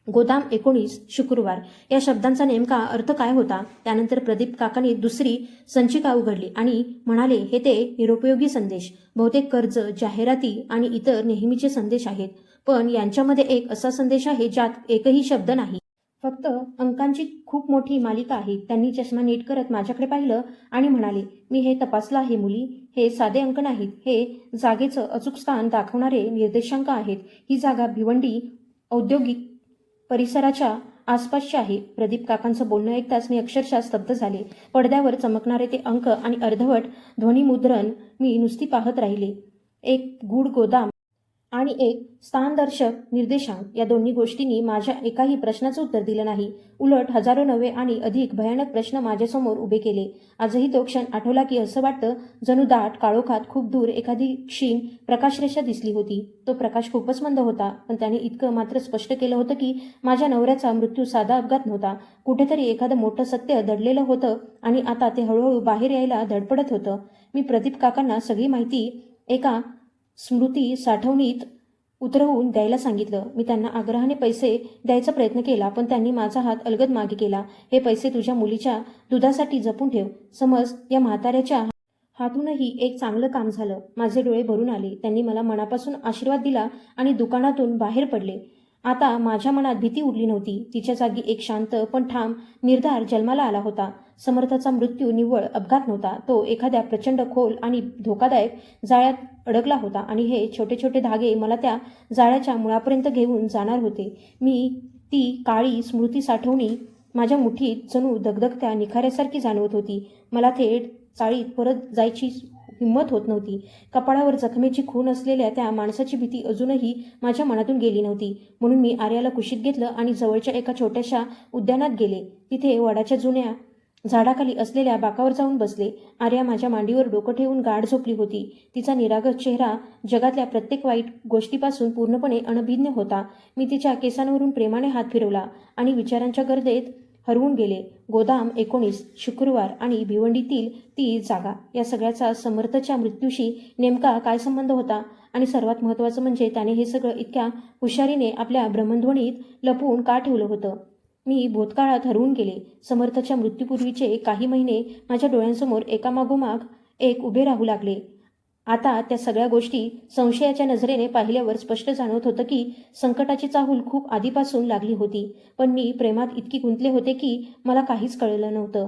गोदाम 19, शुक्रवार या शब्दांचा नेमका अर्थ काय होता? त्यानंतर प्रदीप काकांनी दुसरी संचिका उघडली आणि म्हणाले, हे ते निरुपयोगी संदेश, बहुतेक कर्ज, जाहिराती आणि इतर नेहमीचे संदेश आहेत. पण यांच्यामध्ये एक असा संदेश आहे ज्यात एकही शब्द नाही. फक्त अंकांची खूप मोठी मालिका आहे. त्यांनी चष्मा नीट करत माझ्याकडे पाहिलं आणि म्हणाले, मी हे तपासलं आहे मुली. हे साधे अंक नाहीत. हे जागेचं अचूक स्थान दाखवणारे निर्देशांक आहेत. ही जागा भिवंडी औद्योगिक परिसराच्या आसपासची आहे. प्रदीप काकांचं बोलणं ऐकताच मी अक्षरशः स्तब्ध झाले. पडद्यावर चमकणारे ते अंक आणि अर्धवट ध्वनिमुद्रण मी नुसती पाहत राहिले. एक गूढ गोदाम आणि एक स्थानदर्शक निर्देशांक, या दोन्ही गोष्टींनी माझ्या एकाही प्रश्नाचं उत्तर दिलं नाही. उलट हजारो नवे आणि अधिक भयानक प्रश्न माझ्यासमोर उभे केले. आजही तो क्षण आठवला की असं वाटतं जणू दाट काळोखात खूप दूर एखादी क्षीण प्रकाशरेषा दिसली होती. तो प्रकाश खूपच मंद होता, पण त्याने इतकं मात्र स्पष्ट केलं होतं की माझ्या नवऱ्याचा मृत्यू साधा अपघात नव्हता. कुठेतरी एखादं मोठं सत्य दडलेलं होतं आणि आता ते हळूहळू बाहेर यायला धडपडत होतं. मी प्रदीप काकांना सगळी माहिती एका स्मृती साठवणीत उतरवून द्यायला सांगितलं. मी त्यांना आग्रहाने पैसे द्यायचा प्रयत्न केला, पण त्यांनी माझा हात अलगद मागे केला. हे पैसे तुझ्या मुलीच्या दुधासाठी जपून ठेव. समज या म्हाताऱ्याच्या हातूनही एक चांगलं काम झालं. माझे डोळे भरून आले. त्यांनी मला मनापासून आशीर्वाद दिला आणि दुकानातून बाहेर पडले. आता माझ्या मनात भीती उरली नव्हती. तिच्या जागी एक शांत पण ठाम निर्धार जन्माला आला होता. समर्थाचा मृत्यू निव्वळ अपघात नव्हता. तो एखाद्या प्रचंड खोल आणि धोकादायक जाळ्यात अडकला होता आणि हे छोटे छोटे धागे मला त्या जाळ्याच्या मुळापर्यंत घेऊन जाणार होते. मी ती काळी स्मृती साठवणी माझ्या मुठीत जणू दगदगत्या निखाऱ्यासारखी जाणवत होती. मला थेट चाळीत परत जायची हिंमत होत नव्हती. कपाळावर जखमेची खून असलेल्या त्या माणसाची भीती अजूनही माझ्या मनातून गेली नव्हती. म्हणून मी आर्याला कुशीत घेतलं आणि जवळच्या एका छोट्याशा उद्यानात गेले. तिथे वडाच्या जुन्या झाडाखाली असलेल्या बाकावर जाऊन बसले. आर्या माझ्या मांडीवर डोकं ठेवून गाढ झोपली होती. तिचा निरागस चेहरा जगातल्या प्रत्येक वाईट गोष्टीपासून पूर्णपणे अनभिज्ञ होता. मी तिच्या केसांवरून प्रेमाने हात फिरवला आणि विचारांच्या गर्देत हरवून गेले. गोदाम 19, शुक्रवार आणि भिवंडीतील ती जागा, या सगळ्याचा समर्थच्या मृत्यूशी नेमका काय संबंध होता? आणि सर्वात महत्त्वाचं म्हणजे त्याने हे सगळं इतक्या हुशारीने आपल्या भ्रमणध्वनीत लपवून का ठेवलं होतं? मी भूतकाळात हरवून गेले. समर्थच्या मृत्यूपूर्वीचे काही महिने माझ्या डोळ्यांसमोर एकामागोमाग एक उभे राहू लागले. आता त्या सगळ्या गोष्टी संशयाच्या नजरेने पाहिल्यावर स्पष्ट जाणवत होतं की संकटाची चाहूल खूप आधीपासून लागली होती, पण मी प्रेमात इतकी गुंतले होते की मला काहीच कळलं नव्हतं.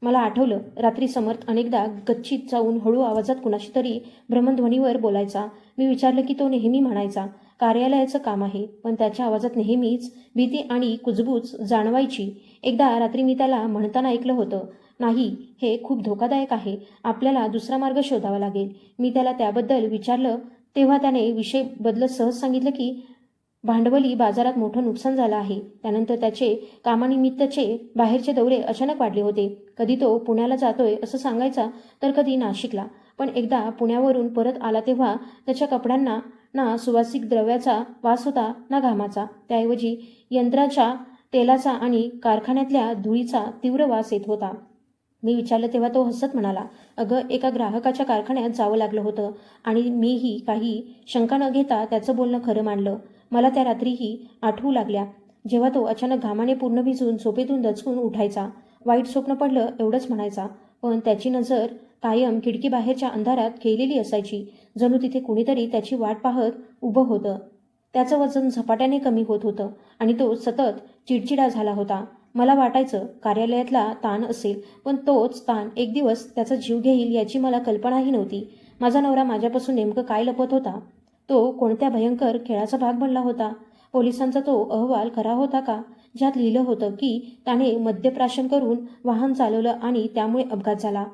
मला आठवलं, रात्री समर्थ अनेकदा गच्चीत जाऊन हळू आवाजात कुणाशी तरी भ्रमध्वनीवर बोलायचा. मी विचारलं की तो नेहमी म्हणायचा, कार्यालयाचं काम आहे, पण त्याच्या आवाजात नेहमीच भीती आणि कुजबूज जाणवायची. एकदा रात्री मी त्याला म्हणताना ऐकलं होतं, नाही, हे खूप धोकादायक आहे, आपल्याला दुसरा मार्ग शोधावा लागेल. मी त्याला त्याबद्दल विचारलं तेव्हा त्याने विषय बदलत सहज सांगितलं की भांडवली बाजारात मोठं नुकसान झालं आहे. त्यानंतर त्याचे कामानिमित्तचे बाहेरचे दौरे अचानक वाढले होते. कधी तो पुण्याला जातोय असं सांगायचा, तर कधी नाशिकला. पण एकदा पुण्यावरून परत आला तेव्हा त्याच्या कपड्यांना ना सुवासिक द्रव्याचा वास होता ना घामाचा. त्याऐवजी यंत्राच्या तेलाचा आणि कारखान्यातल्या धुळीचा तीव्र वास येत होता. मी विचारलं तेव्हा तो हसत म्हणाला, अगं, एका ग्राहकाच्या कारखान्यात जावं लागलं होतं आणि मीही काही शंका न घेता त्याचं बोलणं खरं मानलं. मला त्या रात्रीही आठवू लागल्या, जेव्हा तो अचानक घामाने पूर्ण भिजून झोपेतून दचकून उठायचा. वाईट स्वप्न पडलं एवढंच म्हणायचा, पण त्याची नजर कायम खिडकीबाहेरच्या अंधारात खेळलेली असायची, जणू तिथे कुणीतरी त्याची वाट पाहत उभं होतं. त्याचं वजन झपाट्याने कमी होत होतं आणि तो सतत चिडचिडा झाला होता. मला वाटायचं कार्यालयातला ताण असेल, पण तोच ताण एक दिवस त्याचा जीव घेईल याची मला कल्पनाही नव्हती. माझा नवरा माझ्यापासून नेमकं काय लपत होता? तो कोणत्या भयंकर खेळाचा भाग बनला होता? पोलिसांचा तो अहवाल खरा होता का, ज्यात लिहिलं होतं की त्याने मद्यप्राशन करून वाहन चालवलं आणि त्यामुळे अपघात झाला?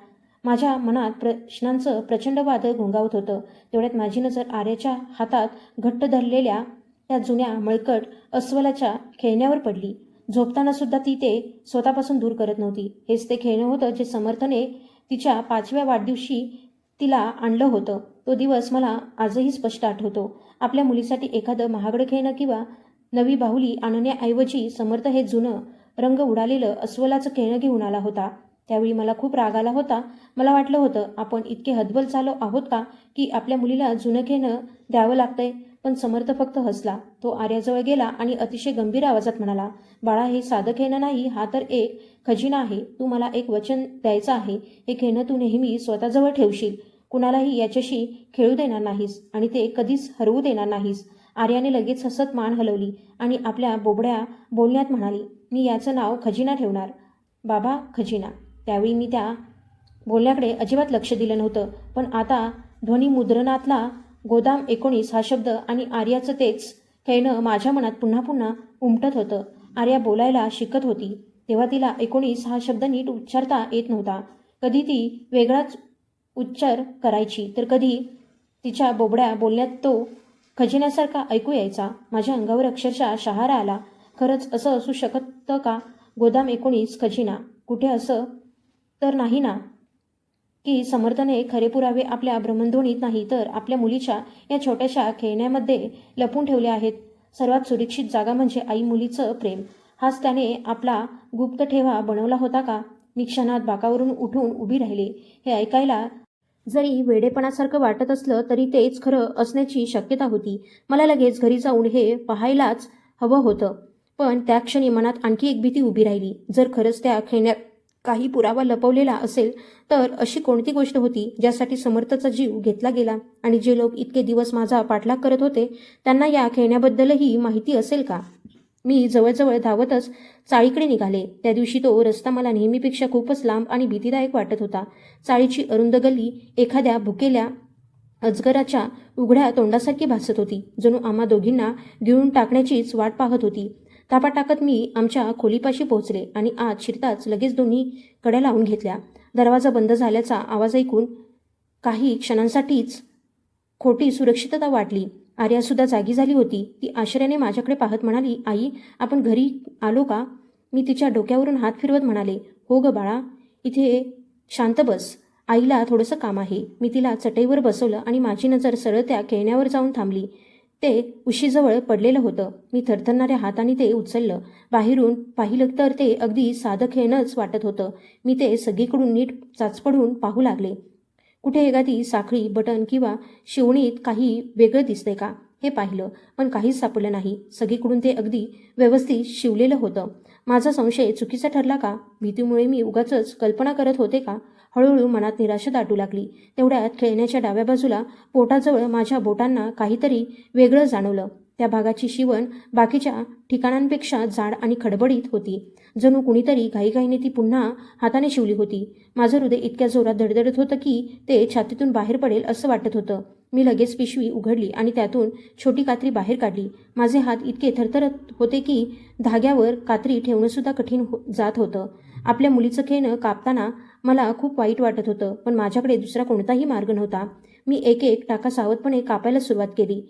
माझ्या मनात प्रश्नांचं प्रचंड वादळ घोंगावत होतं. तेवढ्यात माझी नजर आर्याच्या हातात घट्ट धरलेल्या त्या जुन्या मळकट अस्वलाच्या खेळण्यावर पडली. झोपताना सुद्धा ती ते स्वतःपासून दूर करत नव्हती. हेच ते खेळणं होतं जे समर्थने तिच्या 5व्या वाढदिवशी तिला आणलं होतं. तो दिवस मला आजही स्पष्ट आठवतो. आपल्या मुलीसाठी एखादं महागडं खेळणं किंवा नवी बाहुली आणण्याऐवजी समर्थ हे जुनं रंग उडालेलं अस्वलाचं खेळणं घेऊन आला होता. त्यावेळी मला खूप राग आला होता. मला वाटलं होतं, आपण इतके हतबल चालू आहोत का की आपल्या मुलीला जुनं खेळणं द्यावं लागतंय? पण समर्थ फक्त हसला. तो आर्याजवळ गेला आणि अतिशय गंभीर आवाजात म्हणाला, बाळा, हे साधं खेळणं नाही, हा तर एक खजिना आहे. तू मला एक वचन द्यायचं आहे. हे खेळणं तू नेहमी स्वतःजवळ ठेवशील, कुणालाही याच्याशी खेळू देणार नाहीस आणि ते कधीच हरवू देणार नाहीस. आर्याने लगेच हसत मान हलवली आणि आपल्या बोबड्या बोलण्यात म्हणाली, मी याचं नाव खजिना ठेवणार बाबा, खजिना. त्यावेळी मी त्या बोलण्याकडे अजिबात लक्ष दिलं नव्हतं, पण आता ध्वनिमुद्रणातला गोदाम 19 हा शब्द आणि आर्याचं तेच खेळणं माझ्या मनात पुन्हा पुन्हा उमटत होतं. आर्या बोलायला शिकत होती तेव्हा तिला 19 हा शब्द नीट उच्चारता येत नव्हता. कधी ती वेगळाच उच्चार करायची, तर कधी तिच्या बोबड्या बोलण्यात तो खजिन्यासारखा ऐकू यायचा. माझ्या अंगावर अक्षरशः शहारा आला. खरंच असं असू शकतं का? गोदाम 19 खजिना? कुठे असं तर नाही ना की समर्थने खरे पुरावे आपल्या भ्रमणध्वनीत नाही तर आपल्या मुलीच्या या छोट्याशा खेळण्यामध्ये लपून ठेवले आहेत? सर्वात सुरक्षित जागा म्हणजे आई मुलीचं प्रेम. हाच त्याने आपला गुप्त ठेवा बनवला होता का? मी क्षणात बाकावरून उठून उभी राहिले. हे ऐकायला जरी वेडेपणासारखं वाटत असलं तरी तेच खरं असण्याची शक्यता होती. मला लगेच घरी जाऊन हे पाहायलाच हवं होतं. पण त्या क्षणी मनात आणखी एक भीती उभी राहिली. जर खरंच त्या खेळण्यात काही पुरावा लपवलेला असेल, तर अशी कोणती गोष्ट होती ज्यासाठी समर्थचा जीव घेतला गेला? आणि जे लोक इतके दिवस माझा पाठलाग करत होते, त्यांना या खेळण्याबद्दलही माहिती असेल का? मी जवळजवळ धावतच चाळीकडे निघाले. त्या दिवशी तो रस्ता मला नेहमीपेक्षा खूपच लांब आणि भीतीदायक वाटत होता. चाळीची अरुंद गल्ली एखाद्या भुकेल्या अजगराच्या उघड्या तोंडासारखी भासत होती, जणू आम्हा दोघींना गिळून टाकण्याचीच वाट पाहत होती. थापा टाकत मी आमच्या खोलीपाशी पोहोचले आणि आत शिरताच लगेच दोन्ही कड्या लावून घेतल्या. दरवाजा बंद झाल्याचा आवाज ऐकून काही क्षणांसाठीच खोटी सुरक्षितता वाटली. आर्यासुद्धा जागी झाली होती. ती आश्चर्याने माझ्याकडे पाहत म्हणाली, आई, आपण घरी आलो का? मी तिच्या डोक्यावरून हात फिरवत म्हणाले, हो ग बाळा, इथे शांत बस. आईला थोडंसं काम आहे. मी तिला चटईवर बसवलं आणि माझी नजर सरळ त्या खेळण्यावर जाऊन थांबली. ते उशीजवळ पडलेलं होतं. मी थरथरणाऱ्या हाताने ते उचललं. बाहेरून पाहिलं तर ते अगदी साधं खेळणंच वाटत होतं. मी ते सगळीकडून नीट चाचपडून पाहू लागले. कुठे एखादी साखळी, बटन किंवा शिवणीत काही वेगळं दिसतंय का हे पाहिलं, पण काहीच सापडलं नाही. सगळीकडून ते अगदी व्यवस्थित शिवलेलं होतं. माझा संशय चुकीचा ठरला का? भीतीमुळे मी उगाचच कल्पना करत होते का? हळूहळू मनात निराशा दाटू लागली. तेवढ्यात खेळण्याच्या डाव्या बाजूला पोटाजवळ माझ्या बोटांना काहीतरी वेगळं जाणवलं. त्या भागाची शिवण बाकीच्या ठिकाणांपेक्षा जाड आणि खडबडीत होती. जणू कुणीतरी घाईघाईने ती पुन्हा हाताने शिवली होती. माझं हृदय इतक्या जोरात धडधडत होतं की ते छातीतून बाहेर पडेल असं वाटत होतं. मी लगेच पिशवी उघडली आणि त्यातून छोटी कात्री बाहेर काढली. माझे हात इतके थरथरत होते की धाग्यावर कात्री ठेवणंसुद्धा कठीण जात होतं. आपल्या मुलीचं खेळणं कापताना मला खूप वाईट वाटत होतं, पण माझ्याकडे दुसरा कोणताही मार्ग नव्हता. मी एक एक टाका सावधपणे कापायला सुरुवात केली.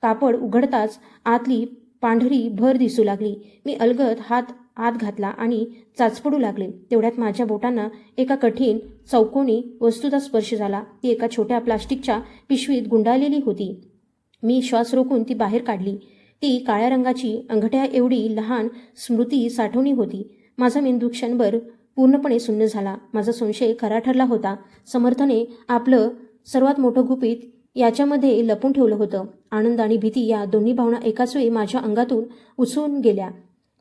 कापड उघडताच आतली पांढरी भर दिसू लागली. मी अलगद हात आत घातला आणि चाचपडू लागले. तेवढ्यात माझ्या बोटांना एका कठीण चौकोनी वस्तूचा स्पर्श झाला. ती एका छोट्या प्लास्टिकच्या पिशवीत गुंडाळलेली होती. मी श्वास रोखून ती बाहेर काढली. ती काळ्या रंगाची अंगठ्या एवढी लहान स्मृती साठवणी होती. माझा मेंदू क्षणभर पूर्णपणे शून्य झाला. माझा संशय खरा ठरला होता. समर्थने आपलं सर्वात मोठं गुपित याच्यामध्ये लपून ठेवलं होतं. आनंद आणि भीती या दोन्ही भावना एकाच वेळी माझ्या अंगातून उसळून गेल्या.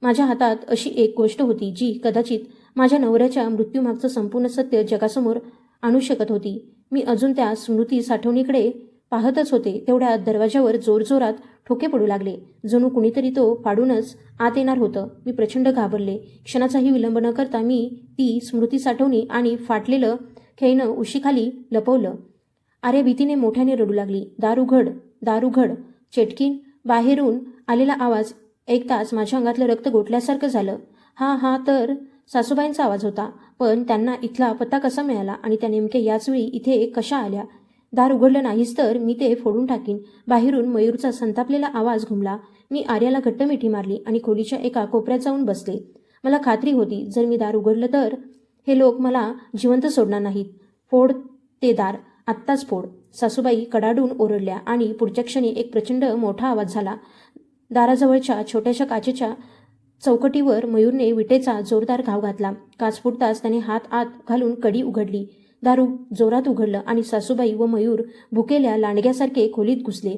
माझ्या हातात अशी एक गोष्ट होती जी कदाचित माझ्या नवऱ्याच्या मृत्यूमागचं संपूर्ण सत्य जगासमोर आणू शकत होती. मी अजून त्या स्मृती साठवणीकडे पाहतच होते. तेवढ्या दरवाजावर जोरजोरात ठोके पडू लागले. जणू कुणीतरी तो फाडूनच आत येणार होतं. मी प्रचंड घाबरले. क्षणाचाही विलंब न करता मी ती स्मृती साठवणी आणि फाटलेलं खेळणं उशीखाली लपवलं. आर्या भीतीने मोठ्याने रडू लागली. दार उघड, दार उघड. चेटकीन बाहेरून आलेला आवाज ऐकताच माझ्या अंगातलं रक्त गोठल्यासारखं झालं. हा तर सासूबाईंचा आवाज होता. पण त्यांना इथला पत्ता कसा मिळाला आणि त्या नेमक्या याच वेळी इथे कशा आल्या? दार उघडलं नाहीच तर मी ते फोडून टाकीन. बाहेरून मयूरचा संतापलेला आवाज घुमला. मी आर्याला घट्ट मिठी मारली आणि खोलीच्या एका कोपऱ्यात जाऊन बसले. मला खात्री होती जर मी दार उघडलं तर हे लोक मला जिवंत सोडणार नाहीत. फोड ते दार, आत्ताच फोड. सासूबाई कडाडून ओरडल्या आणि पुढच्या क्षणी एक प्रचंड मोठा आवाज झाला. दाराजवळच्या छोट्याशा काचेच्या चौकटीवर मयूरने विटेचा जोरदार घाव घातला. काच फुटताच त्याने हात आत घालून कडी उघडली. दारू जोरात उघडलं आणि सासूबाई व मयूर भुकेल्या लांडग्यासारखे खोलीत घुसले.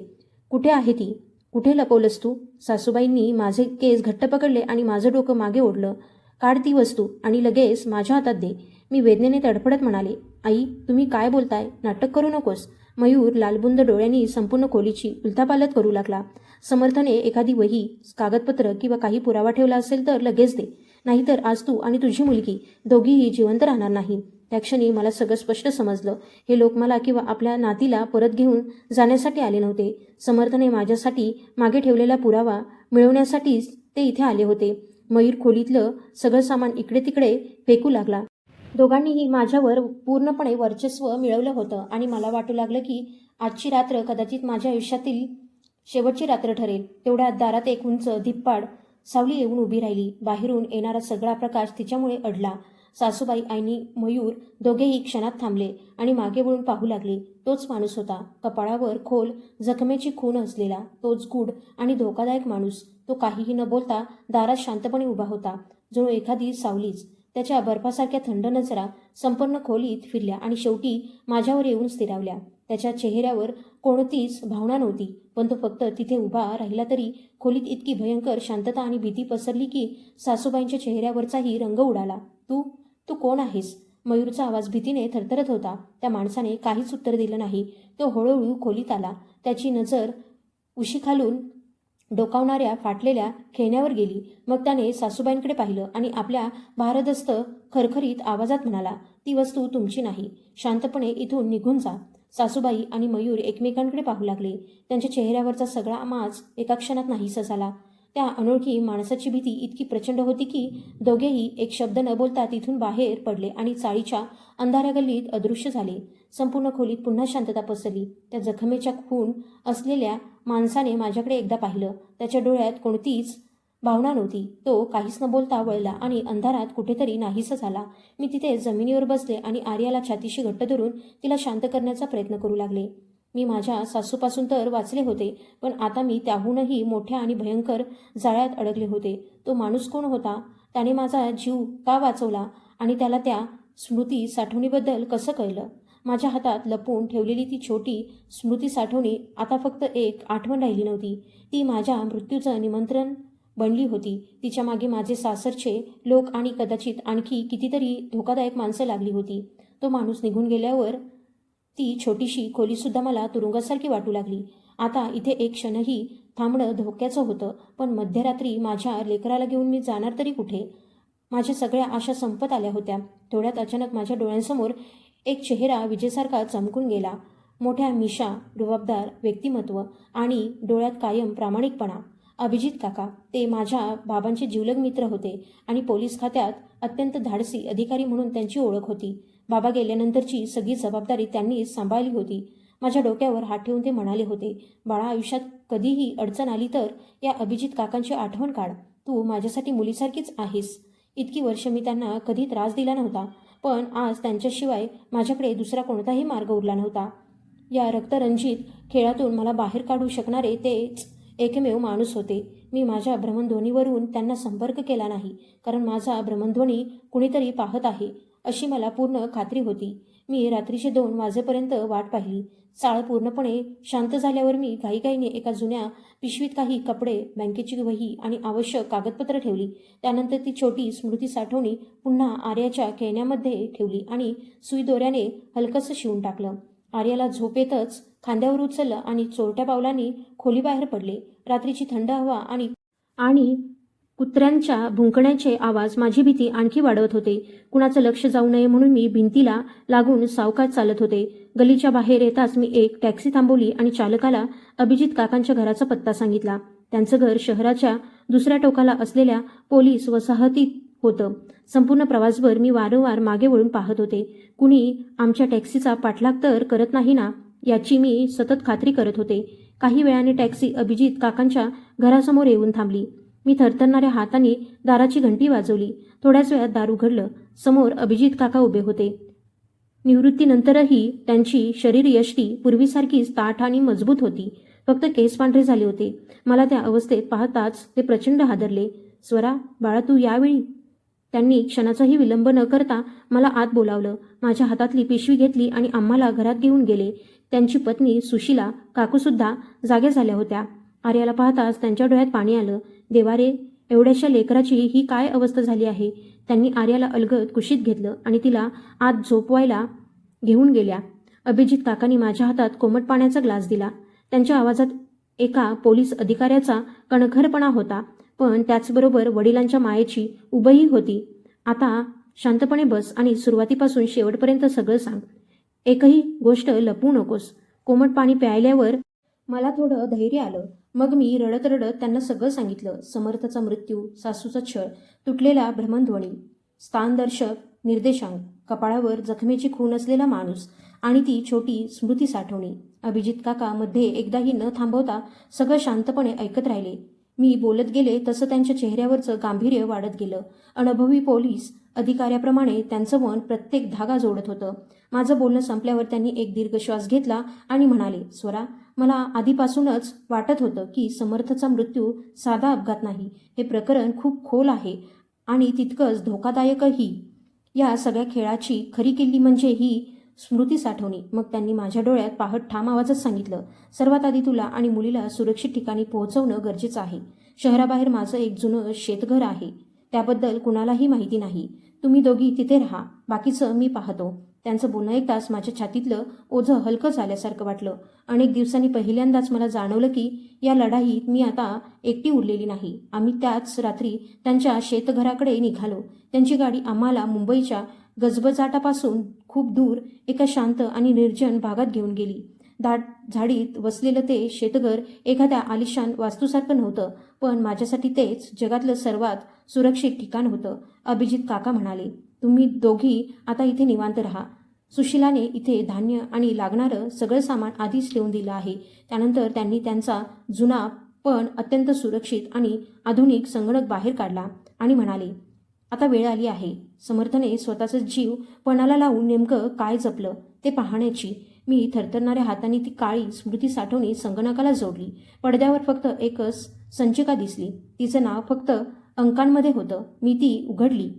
कुठे आहे ती? कुठे लपवलंस तू? सासूबाईंनी माझे केस घट्ट पकडले आणि माझं डोकं मागे ओढलं. काढ ती वस्तू आणि लगेच माझ्या हातात दे. मी वेदनेने तडफडत म्हणाले. आई, तुम्ही काय बोलताय? नाटक करू नकोस. मयूर लालबुंद डोळ्यांनी संपूर्ण खोलीची उलथापालथ करू लागला. समर्थने एखादी वही, कागदपत्र किंवा काही पुरावा ठेवला असेल तर लगेच दे. नाहीतर आज तू आणि तुझी मुलगी दोघीही जिवंत राहणार नाही. त्या क्षणी मला सगळं स्पष्ट समजलं. हे लोक मला किंवा आपल्या नातीला परत घेऊन जाण्यासाठी आले नव्हते. समर्थने माझ्यासाठी मागे ठेवलेला पुरावा मिळवण्यासाठीच ते इथे आले होते. मयूर खोलीतलं सगळं सामान इकडे तिकडे फेकू लागला. दोघांनीही माझ्यावर पूर्णपणे वर्चस्व मिळवलं होतं आणि मला वाटू लागलं की आजची रात्र कदाचित माझ्या आयुष्यातील शेवटची रात्र ठरेल. तेवढ्यात दारात एक उंच धिप्पाड सावली येऊन उभी राहिली. बाहेरून येणारा सगळा प्रकाश तिच्यामुळे अडला. सासूबाई आणि मयूर दोघेही क्षणात थांबले आणि मागे वळून पाहू लागले. तोच माणूस होता. कपाळावर खोल जखमेची खूण असलेला, तोच गूढ आणि धोकादायक माणूस. तो काहीही न बोलता दारात शांतपणे उभा होता, जणू एखादी सावलीच. त्याच्या बर्फासारख्या थंड नजरा संपूर्ण खोलीत फिरल्या आणि शेवटी माझ्यावर येऊन स्थिरावल्या. त्याच्या चेहऱ्यावर कोणतीच भावना नव्हती, पण तो फक्त तिथे उभा राहिला तरी खोलीत इतकी भयंकर शांतता आणि भीती पसरली की सासूबाईंच्या चेहऱ्यावरचाही रंग उडाला. तू तू कोण आहेस? मयूरचा आवाज भीतीने थरथरत होता. त्या माणसाने काहीच उत्तर दिलं नाही. तो हळूहळू खोलीत आला. त्याची नजर उशीखालून डोकावणाऱ्या फाटलेल्या खेळण्यावर गेली. मग त्याने सासूबाईंकडे पाहिलं आणि आपल्या भारदस्त खरखरीत आवाजात म्हणाला, ती वस्तू तुमची नाही. शांतपणे इथून निघून जा. सासूबाई आणि मयूर एकमेकांकडे पाहू लागले. त्यांच्या चेहऱ्यावरचा सगळा माज एका क्षणात नाहीसा झाला. त्या अनोळखी माणसाची भीती इतकी प्रचंड होती की दोघेही एक शब्द न बोलता तिथून बाहेर पडले आणि चाळीच्या अंधाऱ्या गल्लीत अदृश्य झाले. संपूर्ण खोलीत पुन्हा शांतता पसरली. त्या जखमेच्या खून असलेल्या माणसाने माझ्याकडे एकदा पाहिलं. त्याच्या डोळ्यात कोणतीच भावना नव्हती. तो काहीच न बोलता वळला आणि अंधारात कुठेतरी नाहीसा झाला. मी तिथे जमिनीवर बसले आणि आर्याला छातीशी घट्ट धरून तिला शांत करण्याचा प्रयत्न करू लागले. मी माझ्या सासूपासून तर वाचले होते, पण आता मी त्याहूनही मोठ्या आणि भयंकर जाळ्यात अडकले होते. तो माणूस कोण होता? त्याने माझा जीव का वाचवला आणि त्याला त्या स्मृती साठवणीबद्दल कसं कळलं? माझ्या हातात लपवून ठेवलेली ती छोटी स्मृती साठवणी आता फक्त एक आठवण राहिली नव्हती. ती माझ्या मृत्यूचं निमंत्रण बनली होती. तिच्या मागे माझे सासरचे लोक आणि कदाचित आणखी कितीतरी धोकादायक माणसं लागली होती. तो माणूस निघून गेल्यावर ती छोटीशी खोलीसुद्धा मला तुरुंगासारखी वाटू लागली. आता इथे एक क्षणही थांबणं धोक्याचं होतं. पण मध्यरात्री माझ्या लेकराला घेऊन मी जाणार तरी कुठे? माझ्या सगळ्या आशा संपत आल्या होत्या. थोड्यात अचानक माझ्या डोळ्यांसमोर एक चेहरा विजेसारखा चमकून गेला. मोठ्या मिशा, रुबाबदार व्यक्तिमत्व आणि डोळ्यात कायम प्रामाणिकपणा. अभिजित काका. ते माझ्या बाबांचे जिवलग मित्र होते आणि पोलीस खात्यात अत्यंत धाडसी अधिकारी म्हणून त्यांची ओळख होती. बाबा गेल्यानंतरची सगळी जबाबदारी त्यांनीच सांभाळली होती. माझ्या डोक्यावर हात ठेवून ते म्हणाले होते, बाळा, आयुष्यात कधीही अडचण आली तर या अभिजित काकांची आठवण काढ. तू माझ्यासाठी मुलीसारखीच आहेस. इतकी वर्ष मी त्यांना कधी त्रास दिला नव्हता, पण आज त्यांच्याशिवाय माझ्याकडे दुसरा कोणताही मार्ग उरला नव्हता. या रक्तरंजित खेळातून मला बाहेर काढू शकणारे तेच एकमेव माणूस होते. मी माझ्या भ्रमणध्वनीवरून त्यांना संपर्क केला नाही, कारण माझा भ्रमणध्वनी कुणीतरी पाहत आहे अशी मला पूर्ण खात्री होती. मी रात्रीचे 2 वाजेपर्यंत वाट पाहिली. चाळ पूर्णपणे शांत झाल्यावर मी घाईघाईने एका जुन्या पिशवीत काही कपडे, बँकेची वही आणि आवश्यक कागदपत्र ठेवली. त्यानंतर ती छोटी स्मृती साठवणी पुन्हा आर्याच्या खेळण्यामध्ये ठेवली आणि सुईदोऱ्याने हलकंसं शिवून टाकलं. आर्याला झोप येतच खांद्यावर उचललं आणि चोरट्या पावलांनी खोलीबाहेर पडले. रात्रीची थंड हवा आणि कुत्र्यांच्या भुंकण्याचे आवाज माझी भीती आणखी वाढवत होते. कुणाचं लक्ष जाऊ नये म्हणून मी भिंतीला लागून सावकाश चालत होते. गलीच्या बाहेर येताच मी एक टॅक्सी थांबवली आणि चालकाला अभिजित काकांच्या घराचा पत्ता सांगितला. त्यांचं घर शहराच्या दुसऱ्या टोकाला असलेल्या पोलीस वसाहतीत होतं. संपूर्ण प्रवासभर मी वारंवार मागे वळून पाहत होते. कुणी आमच्या टॅक्सीचा पाठलाग तर करत नाही ना, याची मी सतत खात्री करत होते. काही वेळाने टॅक्सी अभिजित काकांच्या घरासमोर येऊन थांबली. मी थरथरणाऱ्या हाताने दाराची घंटी वाजवली. थोड्याच वेळात दार उघडलं. समोर अभिजित काका उभे होते. निवृत्तीनंतरही त्यांची शरीरयष्टी पूर्वीसारखीच ताठ आणि मजबूत होती. फक्त केस पांढरे झाले होते. मला त्या अवस्थेत पाहताच ते प्रचंड हादरले. स्वरा, बाळा, तू यावेळी? त्यांनी क्षणाचाही विलंब न करता मला आत बोलावलं. माझ्या हातातली पिशवी घेतली आणि आम्हाला घरात घेऊन गेले. त्यांची पत्नी सुशीला काकूसुद्धा जाग्या झाल्या होत्या. आर्याला पाहताच त्यांच्या डोळ्यात पाणी आलं. देवा रे, एवढ्याशा लेकराची ही काय अवस्था झाली आहे. त्यांनी आर्याला अलगद कुशीत घेतलं आणि तिला आत झोपवायला घेऊन गेल्या. अभिजित काकांनी माझ्या हातात कोमट पाण्याचा ग्लास दिला. त्यांच्या आवाजात एका पोलीस अधिकाऱ्याचा कणखरपणा होता, पण त्याचबरोबर वडिलांच्या मायेची उबही होती. आता शांतपणे बस आणि सुरुवातीपासून शेवटपर्यंत सगळं सांग. एकही गोष्ट लपवू नकोस. कोमट पाणी प्यायल्यावर मला थोडं धैर्य आलं. मग मी रडत रडत त्यांना सगळं सांगितलं. समर्थचा मृत्यू, सासूचा छळ, तुटलेला भ्रमणध्वनी, स्थानदर्शक निर्देशांक, कपाळावर जखमेची खून असलेला माणूस आणि ती छोटी स्मृती साठवणी. अभिजित काका मध्ये एकदाही न थांबवता सगळं शांतपणे ऐकत राहिले. मी बोलत गेले तसं त्यांच्या चेहऱ्यावरचं गांभीर्य वाढत गेलं. अनुभवी पोलीस अधिकाऱ्याप्रमाणे त्यांचं मन प्रत्येक धागा जोडत होतं. माझं बोलणं संपल्यावर त्यांनी एक दीर्घ श्वास घेतला आणि म्हणाले, स्वरा, मला आधीपासूनच वाटत होतं की समर्थचा मृत्यू साधा अपघात नाही. हे प्रकरण खूप खोल आहे आणि तितकंच धोकादायकही. या सगळ्या खेळाची खरी किल्ली म्हणजे ही स्मृती साठवणी. मग त्यांनी माझ्या डोळ्यात पाहत ठाम आवाजात सांगितलं, सर्वात आधी तुला आणि मुलीला सुरक्षित ठिकाणी पोहोचवणं गरजेचं आहे. शहराबाहेर माझं एक जुनं शेतघर आहे. त्याबद्दल कुणालाही माहिती नाही. तुम्ही दोघी तिथे राहा, बाकीचं मी पाहतो. त्यांचं बोलणं ऐकताच माझ्या छातीतलं ओझं हलकं झाल्यासारखं वाटलं. अनेक दिवसांनी पहिल्यांदाच मला जाणवलं की या लढाईत मी आता एकटी उरलेली नाही. आम्ही त्याच रात्री त्यांच्या शेतघराकडे निघालो. त्यांची गाडी आम्हाला मुंबईच्या गजबजाटापासून खूप दूर एका शांत आणि निर्जन भागात घेऊन गेली. दाट झाडीत वसलेलं ते शेतघर एखाद्या आलिशान वास्तूसारखं नव्हतं, पण माझ्यासाठी तेच जगातलं सर्वात सुरक्षित ठिकाण होतं. अभिजित काका म्हणाले, तुम्ही दोघी आता इथे निवांत राहा. सुशीलाने इथे धान्य आणि लागणारं सगळं सामान आधीच ठेवून दिलं आहे. त्यानंतर त्यांनी त्यांचा जुना पण अत्यंत सुरक्षित आणि आधुनिक संगणक बाहेर काढला आणि म्हणाले, आता वेळ आली आहे समर्थने स्वतःचा जीव पणाला लावून नेमकं काय जपलं ते पाहण्याची. मी थरथरणाऱ्या हातांनी ती काळी स्मृती साठवणी संगणकाला जोडली. पडद्यावर फक्त एकच संचिका दिसली. तिचं नाव फक्त अंकांमध्ये होतं. मी ती उघडली.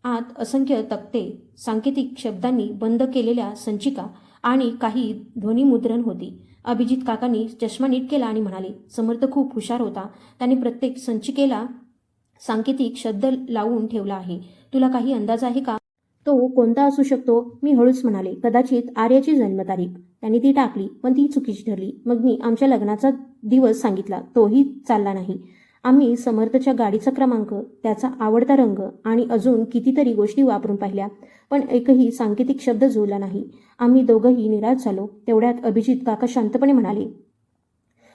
आत असंख्य तक्ते, सांकेतिक शब्दांनी बंद केलेल्या संचिका आणि काही ध्वनिमुद्रण होती. अभिजित काकांनी चष्मा नीट केला आणि म्हणाले, समर्थ खूप हुशार होता. त्याने प्रत्येक संचिकेला सांकेतिक शब्द लावून ठेवला आहे. तुला काही अंदाज आहे का तो कोणता असू शकतो? मी हळूच म्हणाले. कदाचित आर्याची जन्मतारीख. त्यांनी ती टाकली, पण ती चुकीची ठरली. मग मी आमच्या लग्नाचा दिवस सांगितला. तोही चालला नाही. आम्ही समर्थच्या गाडीचा क्रमांक, त्याचा आवडता रंग आणि अजून कितीतरी गोष्टी वापरून पाहिल्या, पण एकही सांकेतिक शब्द जुळला नाही. आम्ही दोघंही निराश झालो. तेवढ्यात अभिजित काका शांतपणे म्हणाले,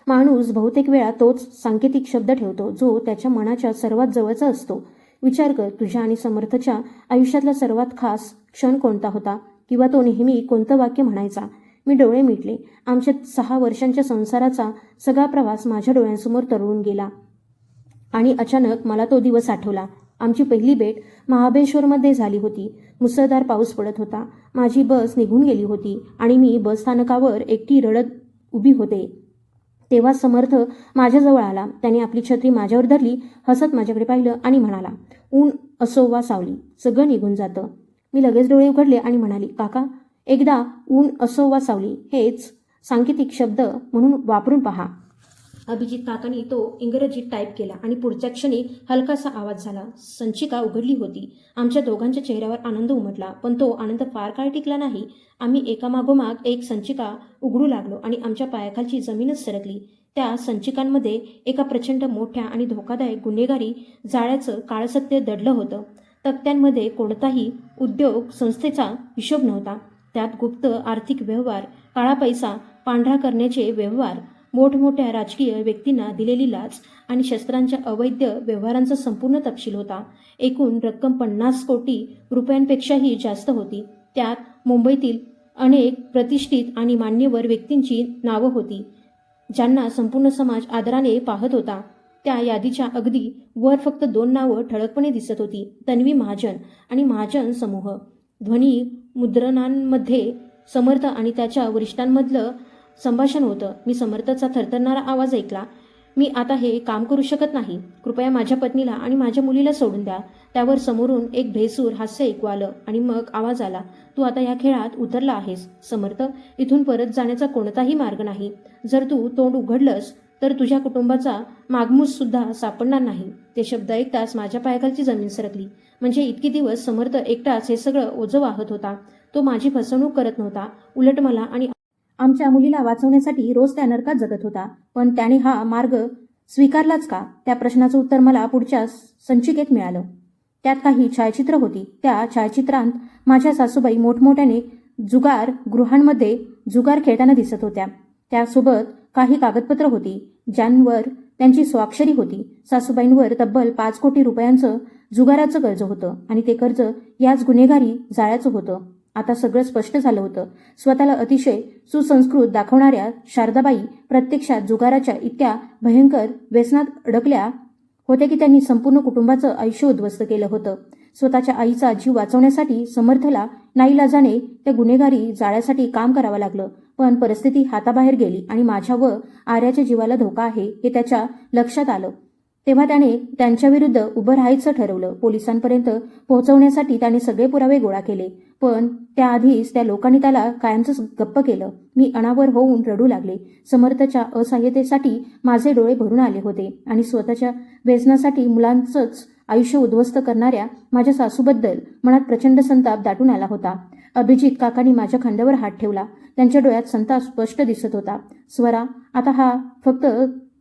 माणूस बहुतेक वेळा तोच सांकेतिक शब्द ठेवतो जो त्याच्या मनाच्या सर्वात जवळचा असतो. विचार कर, तुझ्या आणि समर्थच्या आयुष्यातला सर्वात खास क्षण कोणता होता? किंवा तो नेहमी कोणतं वाक्य म्हणायचा? मी डोळे मिटले. आमच्या 6 वर्षांच्या संसाराचा सगळा प्रवास माझ्या डोळ्यांसमोर तरळून गेला. आणि अचानक मला तो दिवस आठवला. आमची पहिली भेट महाबळेश्वरमध्ये झाली होती. मुसळधार पाऊस पडत होता. माझी बस निघून गेली होती आणि मी बस स्थानकावर एकटी रडत उभी होते. तेव्हा समर्थ माझ्याजवळ आला. त्याने आपली छत्री माझ्यावर धरली, हसत माझ्याकडे पाहिलं आणि म्हणाला, ऊन असो वा सावली, सगळं निघून जातं. मी लगेच डोळे उघडले आणि म्हणाली, काका, एकदा ऊन असो वा सावली हेच सांकेतिक शब्द म्हणून वापरून पहा. अभिजित काकांनी तो इंग्रजीत टाईप केला आणि पुढच्या क्षणी हलकासा आवाज झाला. संचिका उघडली होती. आमच्या दोघांच्या चेहऱ्यावर आनंद उमटला, पण तो आनंद फार काळ टिकला नाही. आम्ही एकामागोमाग एक संचिका उघडू लागलो आणि आमच्या पायाखालची जमीनच सरकली. त्या संचिकांमध्ये एका प्रचंड मोठ्या आणि धोकादायक गुन्हेगारी जाळ्याचं काळं सत्य दडलं होतं. तक्त्यांमध्ये कोणताही उद्योग संस्थेचा हिशोब नव्हता. त्यात गुप्त आर्थिक व्यवहार, काळा पैसा पांढरा करण्याचे व्यवहार, मोठमोठ्या राजकीय व्यक्तींना दिलेली लाच आणि शस्त्रांच्या अवैध व्यवहारांचा संपूर्ण तपशील होता. एकूण रक्कम 50 कोटी रुपयांपेक्षाही जास्त होती. त्यात मुंबईतील अनेक प्रतिष्ठित आणि मान्यवर व्यक्तींची नावं होती, ज्यांना संपूर्ण समाज आदराने पाहत होता. त्या यादीच्या अगदी वर फक्त 2 नावं ठळकपणे दिसत होती, तन्वी महाजन आणि महाजन समूह. ध्वनी मुद्रणांमध्ये समर्थ आणि त्याच्या वरिष्ठांमधलं संभाषण होतं. मी समर्थचा थरथरणारा आवाज ऐकला. मी आता हे काम करू शकत नाही. कृपया माझ्या पत्नीला आणि माझ्या मुलीला सोडून द्या. त्यावर समोरून एक भेसूर हास्य ऐकू आलं आणि मग आवाज आला, तू आता या खेळात उतरला आहेस समर्थ. इथून परत जाण्याचा कोणताही मार्ग नाही. जर तू तोंड उघडलंस तर तुझ्या कुटुंबाचा मागमूस सुद्धा सापडणार नाही. ते शब्द ऐकताच माझ्या पायाखालची जमीन सरकली. म्हणजे इतके दिवस समर्थ एकटाच हे सगळं ओझं वाहत होता. तो माझी फसवणूक करत नव्हता. उलट मला आणि आमच्या मुलीला वाचवण्यासाठी रोज त्या नरकात जगत होता. पण त्याने हा मार्ग स्वीकारलाच का? त्या प्रश्नाचं उत्तर मला पुढच्या संचिकेत मिळालं. त्यात काही छायाचित्र होती. त्या छायाचित्रांत माझ्या सासूबाई मोठमोठ्याने जुगार गृहांमध्ये जुगार खेळताना दिसत होत्या. त्यासोबत काही कागदपत्र होती, ज्यांवर त्यांची स्वाक्षरी होती. सासूबाईंवर तब्बल 5 कोटी रुपयांचं जुगाराचं कर्ज होतं आणि ते कर्ज याच गुन्हेगारी जाळ्याचं होतं. आता सगळं स्पष्ट झालं होतं. स्वतःला अतिशय सुसंस्कृत दाखवणाऱ्या शारदाबाई प्रत्यक्षात जुगाराच्या इतक्या भयंकर व्यसनात अडकल्या होत्या की त्यांनी संपूर्ण कुटुंबाचं आयुष्य उद्ध्वस्त केलं होतं. स्वतःच्या आईचा जीव वाचवण्यासाठी समर्थला नाईलाजाने त्या गुन्हेगारी जाळ्यासाठी काम करावं लागलं. पण परिस्थिती हाताबाहेर गेली आणि माझ्या व आर्याच्या जीवाला धोका आहे हे त्याच्या लक्षात आलं. तेव्हा त्याने त्यांच्याविरुद्ध उभं राहायचं ठरवलं. पोलिसांपर्यंत पोहोचवण्यासाठी त्याने सगळे पुरावे गोळा केले, पण त्याआधीच त्या लोकांनी त्याला कायमचं गप्प केलं. मी अनावर होऊन रडू लागले. समर्थच्या असहाय्यतेसाठी माझे डोळे भरून आले होते आणि स्वतःच्या व्यसनासाठी मुलांचंच आयुष्य उद्ध्वस्त करणाऱ्या माझ्या सासूबद्दल मनात प्रचंड संताप दाटून आला होता. अभिजित काकांनी माझ्या खांद्यावर हात ठेवला. त्यांच्या डोळ्यात संताप स्पष्ट दिसत होता. स्वरा, आता हा फक्त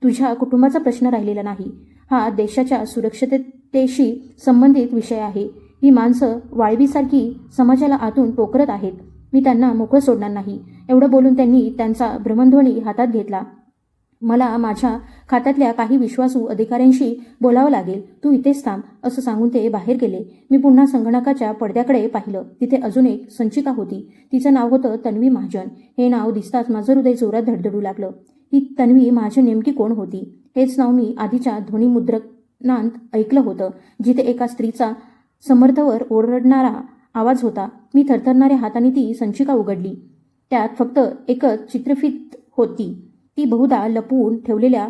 तुझ्या कुटुंबाचा प्रश्न राहिलेला नाही. हा देशाच्या सुरक्षिततेशी संबंधित विषय आहे. ही माणसं वाळवीसारखी समाजाला आतून पोखरत आहेत. मी त्यांना मोकळं सोडणार नाही. एवढं बोलून त्यांनी त्यांचा भ्रमणध्वनी हातात घेतला. मला माझ्या खात्यातल्या काही विश्वासू अधिकाऱ्यांशी बोलावं लागेल. तू इथेच थांब असं सांगून ते बाहेर गेले. मी पुन्हा संगणकाच्या पडद्याकडे पाहिलं. तिथे अजून एक संचिका होती. तिचं नाव होतं तन्वी महाजन. हे नाव दिसताच माझं हृदय जोरात धडधडू लागलं. ही तन्वी महाजन नेमकी कोण होती? हेच नाव मी आधीच्या ध्वनिमुद्रणांत ऐकलं होतं, जिथे एका स्त्रीचा समर्थवर ओरडणारा आवाज होता. मी थरथरणाऱ्या हाताने ती संचिका उघडली. त्यात फक्त एकच चित्रफीत होती. ती बहुधा लपवून ठेवलेल्या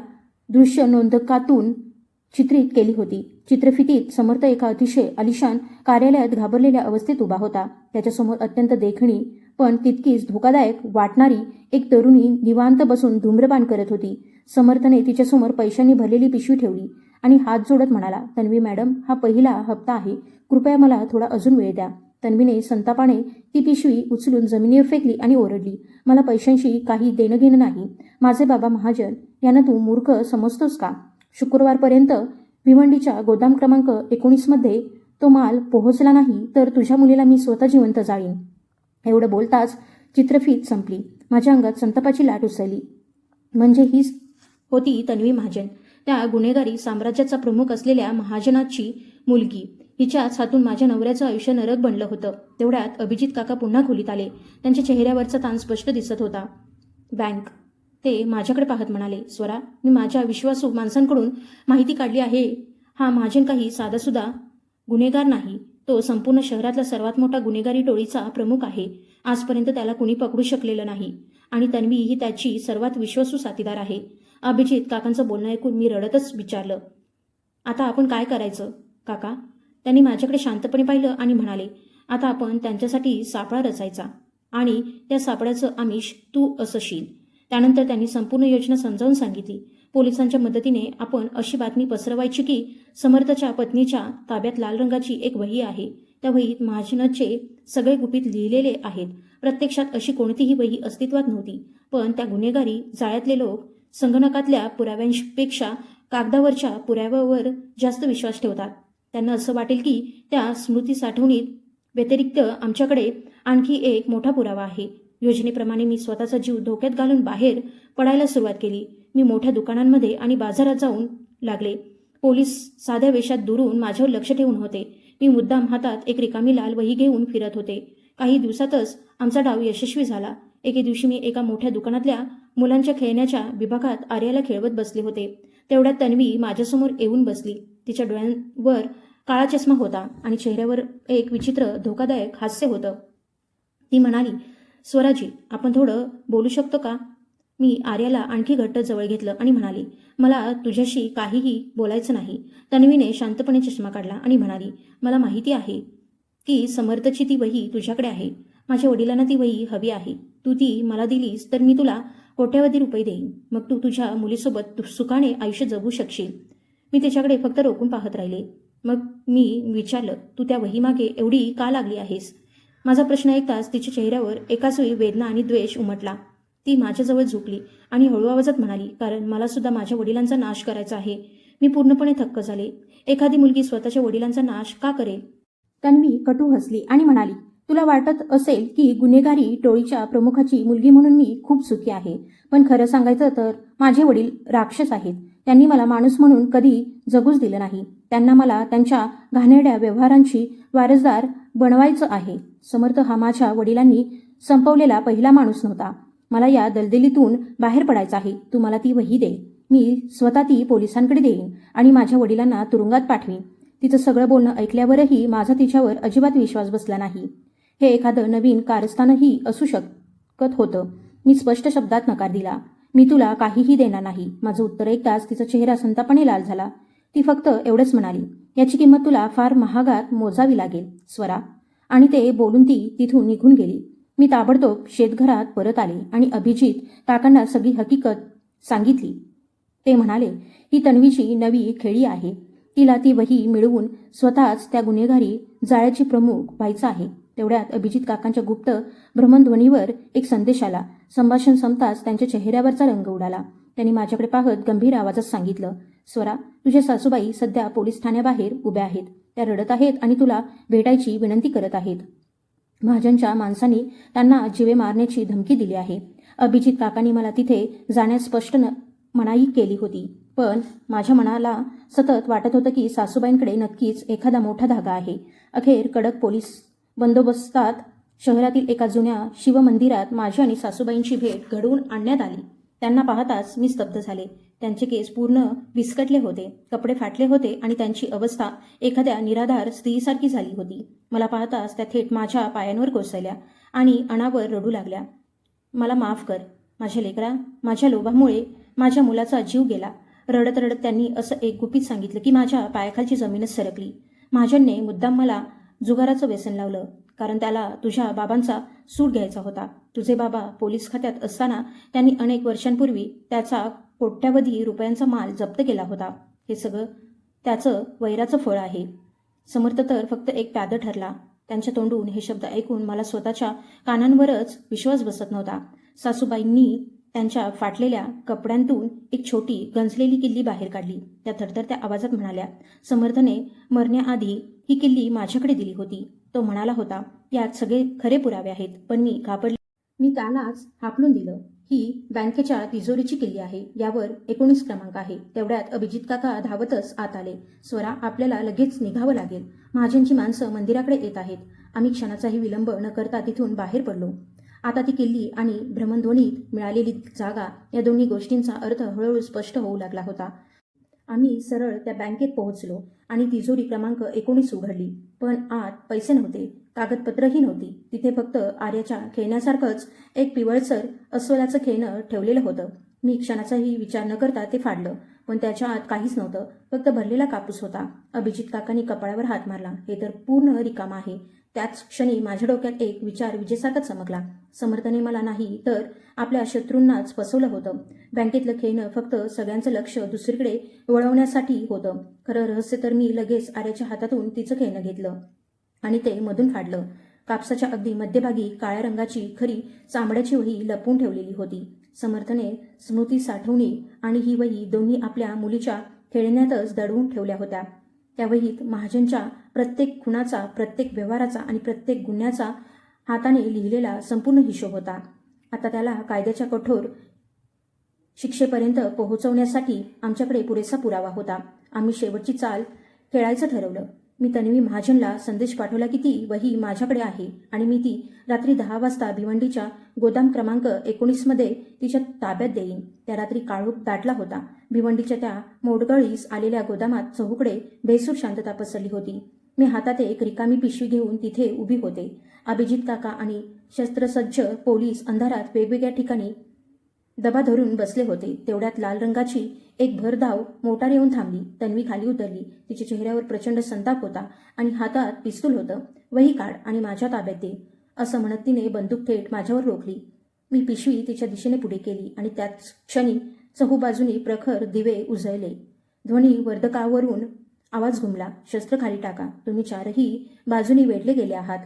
दृश्य नोंदकातून चित्रित केली होती. चित्रफितीत समर्थ एका अतिशय आलिशान कार्यालयात घाबरलेल्या अवस्थेत उभा होता. त्याच्यासमोर अत्यंत देखणी पण तितकीच धोकादायक वाटणारी एक तरुणी निवांत बसून धूम्रपान करत होती. समर्थने तिच्यासमोर पैशांनी भरलेली पिशवी ठेवली आणि हात जोडत म्हणाला, तन्वी मॅडम, हा पहिला हप्ता आहे. कृपया मला थोडा अजून वेळ द्या. तन्वीने संतापाने ती पिशवी उचलून जमिनीवर फेकली आणि ओरडली, मला पैशांशी काही देणं घेणं नाही. माझे बाबा महाजन यांना तू मूर्ख समजतोस का? शुक्रवारपर्यंत भिवंडीच्या गोदाम क्रमांक 19मध्ये तो माल पोहोचला नाही तर तुझ्या मुलीला मी स्वतः जिवंत जाळीन. एवढं बोलताच चित्रफीत संपली. माझ्या अंगात संतापाची लाट उसळली. म्हणजे हीच होती तन्वी महाजन, त्या गुन्हेगारी साम्राज्याचा प्रमुख असलेल्या महाजनाची मुलगी. हिच्याच हातून माझ्या नवऱ्याचं आयुष्य नरक बनलं होतं. तेवढ्यात अभिजित काका पुन्हा खोलीत आले. त्यांच्या चेहऱ्यावरचा ताण स्पष्ट दिसत होता. बँक. ते माझ्याकडे पाहत म्हणाले, स्वरा, मी माझ्या विश्वासू माणसांकडून माहिती काढली आहे. हा महाजन काही साधासुद्धा गुन्हेगार नाही. तो संपूर्ण शहरातला सर्वात मोठा गुन्हेगारी टोळीचा प्रमुख आहे. आजपर्यंत त्याला कुणी पकडू शकलेलं नाही आणि तन्वी ही त्याची सर्वात विश्वासू साथीदार आहे. अभिजित काकांचं बोलणं ऐकून मी रडतच विचारलं, आता आपण काय करायचं काका? त्यांनी माझ्याकडे शांतपणे पाहिलं आणि म्हणाले, आता आपण त्यांच्यासाठी सापळा रचायचा आणि त्या सापळ्याचं आमिष तू असशील. त्यानंतर त्यांनी संपूर्ण योजना समजावून सांगितली. पोलिसांच्या मदतीने आपण अशी बातमी पसरवायची की समर्थच्या पत्नीच्या ताब्यात लाल रंगाची एक वही आहे. त्या वहीत महाजनचे सगळे गुपित लिहिलेले आहेत. प्रत्यक्षात अशी कोणतीही वही अस्तित्वात नव्हती, पण त्या गुन्हेगारी जाळ्यातले लोक संगणकातल्या पुराव्यांपेक्षा कागदावरच्या पुराव्यावर जास्त विश्वास ठेवतात. त्यांना असं वाटेल की त्या स्मृती साठवणीत व्यतिरिक्त आमच्याकडे आणखी एक मोठा पुरावा आहे. योजनेप्रमाणे मी स्वतःचा जीव धोक्यात घालून बाहेर पडायला सुरुवात केली. मी मोठ्या दुकानांमध्ये आणि बाजारात जाऊन लागले. पोलीस साध्या वेशात दुरून माझ्यावर लक्ष ठेवून होते. मी मुद्दाम हातात एक रिकामी लाल वही घेऊन फिरत होते. काही दिवसातच आमचा डाव यशस्वी झाला. एके दिवशी मी एका मोठ्या दुकानातल्या मुलांच्या खेळण्याच्या विभागात आर्याला खेळवत बसले होते. तेवढ्यात तन्वी माझ्यासमोर येऊन बसली. तिच्या डोळ्यांवर काळा चष्मा होता आणि चेहऱ्यावर एक विचित्र धोकादायक हास्य होतं. ती म्हणाली, स्वराजी, आपण थोडं बोलू शकतो का? मी आर्याला आणखी घट्ट जवळ घेतलं आणि म्हणाली, मला तुझ्याशी काहीही बोलायचं नाही. तन्वीने शांतपणे चष्मा काढला आणि म्हणाली, मला माहिती आहे की समर्थची ती वही तुझ्याकडे आहे. माझ्या वडिलांना ती वही हवी आहे. तू ती मला दिलीस तर मी तुला कोट्यावधी रुपये देईन. मग तू तुझ्या मुलीसोबत सुखाने आयुष्य जगू शकशील. मी तिच्याकडे फक्त रोखून पाहत राहिले. मग मी विचारलं, तू त्या वहीमागे एवढी का लागली आहेस? माझा प्रश्न ऐकताच तिच्या चेहऱ्यावर एकाच वेळी वेदना आणि द्वेष उमटला. ती माझ्याजवळ झुकली आणि हळू आवाजात म्हणाली, कारण मला सुद्धा माझ्या वडिलांचा नाश करायचा आहे. मी पूर्णपणे थक्क झाले. एखादी मुलगी स्वतःच्या वडिलांचा नाश का करेल? तन्वी कटू हसली आणि म्हणाली, तुला वाटत असेल की गुन्हेगारी टोळीच्या प्रमुखाची मुलगी म्हणून मी खूप सुखी आहे, पण खरं सांगायचं तर माझे वडील राक्षस आहेत. त्यांनी मला माणूस म्हणून कधी जगूच दिलं नाही. त्यांना मला त्यांच्या घाणेरड्या व्यवहारांची वारसदार बनवायचं आहे. समर्थ हा माझ्या वडिलांनी संपवलेला पहिला माणूस नव्हता. मला या दलदलीतून बाहेर पडायचं आहे. तू मला ती वही दे. मी स्वतः ती पोलिसांकडे देईन आणि माझ्या वडिलांना तुरुंगात पाठवीन. तिचं सगळं बोलणं ऐकल्यावरही माझा तिच्यावर अजिबात विश्वास बसला नाही. हे एखादं नवीन कारस्थानही असू शकत होतं. मी स्पष्ट शब्दात नकार दिला. मी तुला काहीही देणार नाही. माझं उत्तर ऐकताच तिचा चेहरा संतापाने लाल झाला. ती फक्त एवढंच म्हणाली, याची किंमत तुला फार महागात मोजावी लागेल स्वरा. आणि ते बोलून ती तिथून निघून गेली. मी ताबडतोब शेतघरात परत आले आणि अभिजित काकांना सगळी हकीकत सांगितली. ते म्हणाले, ही तन्वीची नवी खेळी आहे. तिला ती वही मिळवून स्वतःच त्या गुन्हेगारी जाळ्याची प्रमुख व्हायचं आहे. तेवढ्यात अभिजित काकांच्या गुप्त भ्रमणध्वनीवर एक संदेश आला. संभाषण संपताच त्यांच्या चेहऱ्यावरचा रंग उडाला. त्यांनी माझ्याकडे पाहत गंभीर आवाजात सांगितलं, स्वरा, तुझ्या सासूबाई सध्या पोलीस ठाण्याबाहेर उभ्या आहेत. त्या रडत आहेत आणि तुला भेटायची विनंती करत आहेत. महाजनच्या माणसांनी त्यांना जीवे मारण्याची धमकी दिली आहे. अभिजित काकांनी मला तिथे जाण्यास स्पष्ट मनाई केली होती, पण माझ्या मनाला सतत वाटत होतं की सासूबाईंकडे नक्कीच एखादा मोठा धागा आहे. अखेर कडक पोलीस बंदोबस्तात शहरातील एका जुन्या शिवमंदिरात माझी आणि सासूबाईंची भेट घडवून आणण्यात आली. त्यांना पाहताच मी स्तब्ध झाले. त्यांचे केस पूर्ण विस्कटले होते, कपडे फाटले होते आणि त्यांची अवस्था एखाद्या निराधार स्त्रीसारखी झाली होती. मला पाहताच त्या थेट माझ्या पायांवर कोसळल्या आणि अनावर रडू लागल्या. मला माफ कर माझ्या लेकरा. माझ्या लोभामुळे माझ्या मुलाचा जीव गेला. रडत रडत त्यांनी असं एक गुपित सांगितलं की माझ्या पायाखालची जमीनच सरकली. महाजनने मुद्दाम मला जुगाराचं व्यसन लावलं, कारण त्याला तुझ्या बाबांचा सूट घ्यायचा होता. तुझे बाबा पोलीस खात्यात असताना त्यांनी अनेक वर्षांपूर्वी त्याचा कोट्यावधी रुपयांचा माल जप्त केला होता. हे सगळं त्याचं वैराचं फळ आहे. समर्थ तर फक्त एक प्यादं ठरला. त्यांच्या तोंडून हे शब्द ऐकून मला स्वतःच्या कानांवरच विश्वास बसत नव्हता. सासूबाईंनी त्यांच्या फाटलेल्या कपड्यांतून एक छोटी गंजलेली किल्ली बाहेर काढली. त्या थरथरत्या आवाजात म्हणाल्या, समर्थने मरण्याआधी ही किल्ली माझ्याकडे दिली होती. तो म्हणाला होता, यात सगळे खरे पुरावे आहेत, पण मी घाबरले. मी त्यालाच हाकलून दिलं. ही बँकेच्या तिजोरीची किल्ली आहे. यावर 19 क्रमांक आहे. तेवढ्यात अभिजित काका धावतच आत आले. स्वरा, आपल्याला लगेच निघावं लागेल. महाजनची माणसं मंदिराकडे येत आहेत. आम्ही क्षणाचाही विलंब न करता तिथून बाहेर पडलो. आता ती किल्ली आणि भ्रमणध्वनीत मिळालेली जागा या दोन्ही गोष्टींचा अर्थ हळूहळू स्पष्ट होऊ लागला होता. आम्ही सरळ त्या बँकेत पोहोचलो आणि तिजोरी क्रमांक 19 उघडली. पण आत पैसे नव्हते, कागदपत्रही नव्हती. तिथे फक्त आर्याच्या खेळण्यासारखंच एक पिवळसर अस्वलाचं खेळणं ठेवलेलं होतं. मी क्षणाचाही विचार न करता ते फाडलं, पण त्याच्या आत काहीच नव्हतं, फक्त भरलेला कापूस होता. अभिजित काकांनी कपाळावर हात मारला. हे तर पूर्ण रिकामं आहे. त्याच क्षणी माझ्या डोक्यात एक विचार विजेसारखा चमकला. समर्थने मला नाही तर आपल्या शत्रूंनाच फसवलं होतं. बँकेतलं खेळणं फक्त सगळ्यांचं लक्ष दुसरीकडे वळवण्यासाठी होतं. खरं रहस्य तर मी लगेच आर्याच्या हातातून तिचं खेळणं घेतलं आणि ते मधून फाडलं. कापसाच्या अगदी मध्यभागी काळ्या रंगाची खरी चामड्याची वही लपवून ठेवलेली होती. समर्थने स्मृती साठवणी आणि ही वही दोन्ही आपल्या मुलीच्या खेळण्यातच दडवून ठेवल्या होत्या. त्या वहीत महाजनच्या प्रत्येक खुनाचा, प्रत्येक व्यवहाराचा आणि प्रत्येक गुन्ह्याचा हाताने लिहिलेला संपूर्ण हिशोब होता. आता त्याला कायद्याच्या कठोर शिक्षेपर्यंत पोहोचवण्यासाठी आमच्याकडे पुरेसा पुरावा होता. आम्ही शेवटची चाल खेळायचं ठरवलं. मी तन्वी महाजनला संदेश पाठवला की ती वही माझ्याकडे आहे आणि मी ती रात्री 10 वाजता भिवंडीच्या गोदाम क्रमांक 19 मध्ये तिच्या ताब्यात देईन. त्या रात्री काळोख दाटला होता. भिवंडीच्या त्या मोडगळीस आलेल्या गोदामात चहूकडे बेसूर शांतता पसरली होती. मी हातात एक रिकामी पिशवी घेऊन तिथे उभी होते. अभिजित काका आणि शस्त्रसज्ज पोलीस अंधारात वेगवेगळ्या ठिकाणी दबा धरून बसले होते. तेवढ्यात लाल रंगाची एक भरधाव मोटार येऊन थांबली. तन्वी खाली उतरली. तिच्या चेहऱ्यावर प्रचंड संताप होता आणि हातात पिस्तूल होतं. वही काढ आणि माझ्या ताब्यात दे, असं म्हणत तिने बंदूक थेट माझ्यावर रोखली. मी पिशवी तिच्या दिशेने पुढे केली आणि त्याच क्षणी चहूबाजूनी प्रखर दिवे उजळले. ध्वनी वर्धकावरून आवाज घुमला, शस्त्र खाली टाका, तुम्ही चारही बाजूनी वेढले गेले आहात.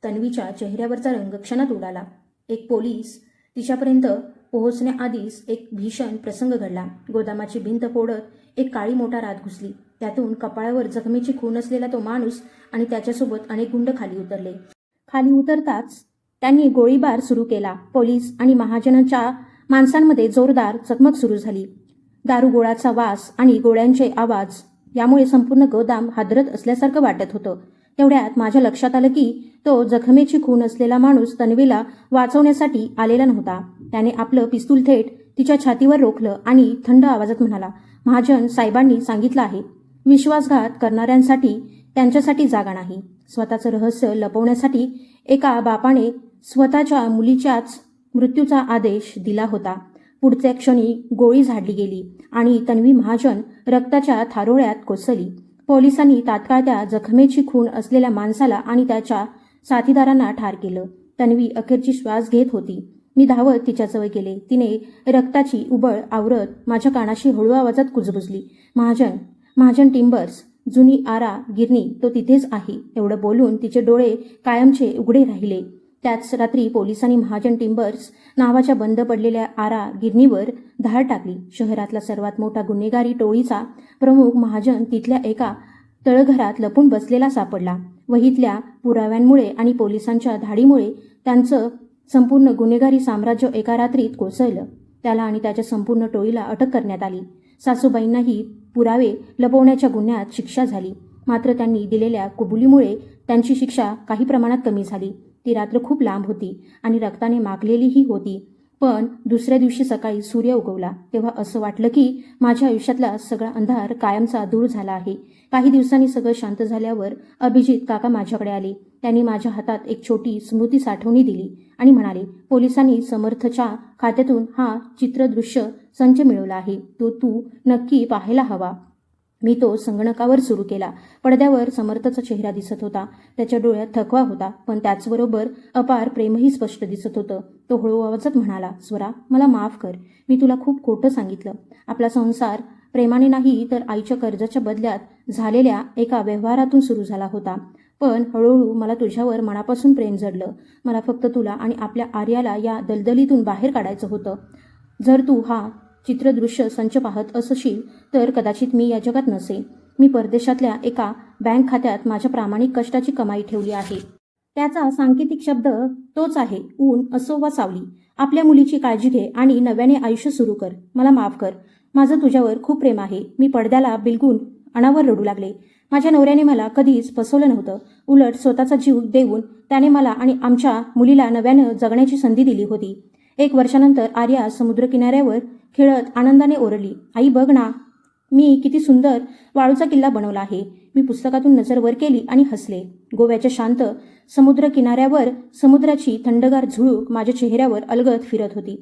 तन्वीच्या चेहऱ्यावरचा रंग क्षणात उडाला. एक पोलीस तिच्यापर्यंत पोहोचण्याआधीच एक भीषण प्रसंग घडला. गोदामाची भिंत फोडत एक काळी मोटार आत घुसली. त्यातून कपाळावर जखमेची खून असलेला तो माणूस आणि त्याच्यासोबत अनेक गुंड खाली उतरले. खाली उतरताच त्यांनी गोळीबार सुरू केला. पोलीस आणि महाजनांच्या माणसांमध्ये जोरदार चकमक सुरू झाली. दारुगोळाचा वास आणि गोळ्यांचे आवाज यामुळे संपूर्ण गोदाम हादरत असल्यासारखं वाटत होतं. तेवढ्यात माझ्या लक्षात आलं की तो जखमेची खून असलेला माणूस तन्वीला वाचवण्यासाठी आलेला नव्हता. त्याने आपलं पिस्तूल थेट तिच्या छातीवर रोखलं आणि थंड आवाजात म्हणाला, महाजन साहेबांनी सांगितलं आहे, विश्वासघात करणाऱ्यांसाठी त्यांच्यासाठी जागा नाही. स्वतःचं रहस्य लपवण्यासाठी एका बापाने स्वतःच्या मुलीच्याच मृत्यूचा आदेश दिला होता. पुढच्या क्षणी गोळी झाडली गेली आणि तन्वी महाजन रक्ताच्या थारोळ्यात कोसळली. पोलिसांनी तात्काळ त्या जखमेची खून असलेल्या माणसाला आणि त्याच्या साथीदारांना ठार केलं. तन्वी अखेरची श्वास घेत होती. मी धावत तिच्याजवळ गेले. तिने रक्ताची उबळ आवरत माझ्या कानाशी हळू आवाजात कुजबुजली, महाजन टिंबर्स, जुनी आरा गिरणी, तो तिथेच आहे. एवढं बोलून तिचे डोळे कायमचे उघडे राहिले. त्याच रात्री पोलिसांनी महाजन टिंबर्स नावाच्या बंद पडलेल्या आरा गिरणीवर धाड टाकली. शहरातला सर्वात मोठा गुन्हेगारी टोळीचा प्रमुख महाजन तिथल्या एका तळघरात लपून बसलेला सापडला. वहीतल्या पुराव्यांमुळे आणि पोलिसांच्या धाडीमुळे त्यांचं संपूर्ण गुन्हेगारी साम्राज्य एका रात्रीत कोसळलं. त्याला आणि त्याच्या संपूर्ण टोळीला अटक करण्यात आली. सासूबाईंनाही पुरावे लपवण्याच्या गुन्ह्यात शिक्षा झाली. मात्र त्यांनी दिलेल्या कबुलीमुळे त्यांची शिक्षा काही प्रमाणात कमी झाली. ती रात्र खूप लांब होती आणि रक्ताने माखलेलीही होती. पण दुसऱ्या दिवशी सकाळी सूर्य उगवला तेव्हा असं वाटलं की माझ्या आयुष्यातला सगळा अंधार कायमचा दूर झाला आहे. काही दिवसांनी सगळं शांत झाल्यावर अभिजित काका माझ्याकडे आले. त्यांनी माझ्या हातात एक छोटी स्मृती साठवणी दिली आणि म्हणाले, पोलिसांनी समर्थच्या खात्यातून हा चित्रदृश्य संच मिळवला आहे, तो तू नक्की पाहायला हवा. मी तो संगणकावर सुरू केला. पडद्यावर समर्थचा चेहरा दिसत होता. त्याच्या डोळ्यात थकवा होता, पण त्याचबरोबर अपार प्रेमही स्पष्ट दिसत होतं. तो हळू आवाजात म्हणाला, स्वरा, मला माफ कर. मी तुला खूप खोटं सांगितलं. आपला संसार प्रेमाने नाही तर आईच्या कर्जाच्या बदल्यात झालेल्या एका व्यवहारातून सुरू झाला होता. पण हळूहळू मला तुझ्यावर मनापासून प्रेम जडलं. मला फक्त तुला आणि आपल्या आर्याला या दलदलीतून बाहेर काढायचं होतं. जर तू हा चित्रदृश्य संच पाहत असशील तर कदाचित मी या जगात नसेन. मी परदेशातल्या एका बँक खात्यात माझ्या प्रामाणिक कष्टाची कमाई ठेवली आहे. त्याचा सांकेतिक शब्द तोच आहे, ऊन असो वा सावली. आपल्या मुलीची काळजी घे आणि नव्याने आयुष्य सुरू कर. मला माफ कर. माझं तुझ्यावर खूप प्रेम आहे. मी पडद्याला बिलगून अनावर रडू लागले. माझ्या नवऱ्याने मला कधीच फसवलं नव्हतं. उलट स्वतःचा जीव देऊन त्याने मला आणि आमच्या मुलीला नव्यानं जगण्याची संधी दिली होती. 1 वर्षानंतर आर्या समुद्रकिनाऱ्यावर खेळत आनंदाने ओरडली, आई बघ ना, मी किती सुंदर वाळूचा किल्ला बनवला आहे. मी पुस्तकातून नजर वर केली आणि हसले. गोव्याच्या शांत समुद्रकिनाऱ्यावर समुद्राची थंडगार झुळूक माझ्या चेहऱ्यावर अलगद फिरत होती.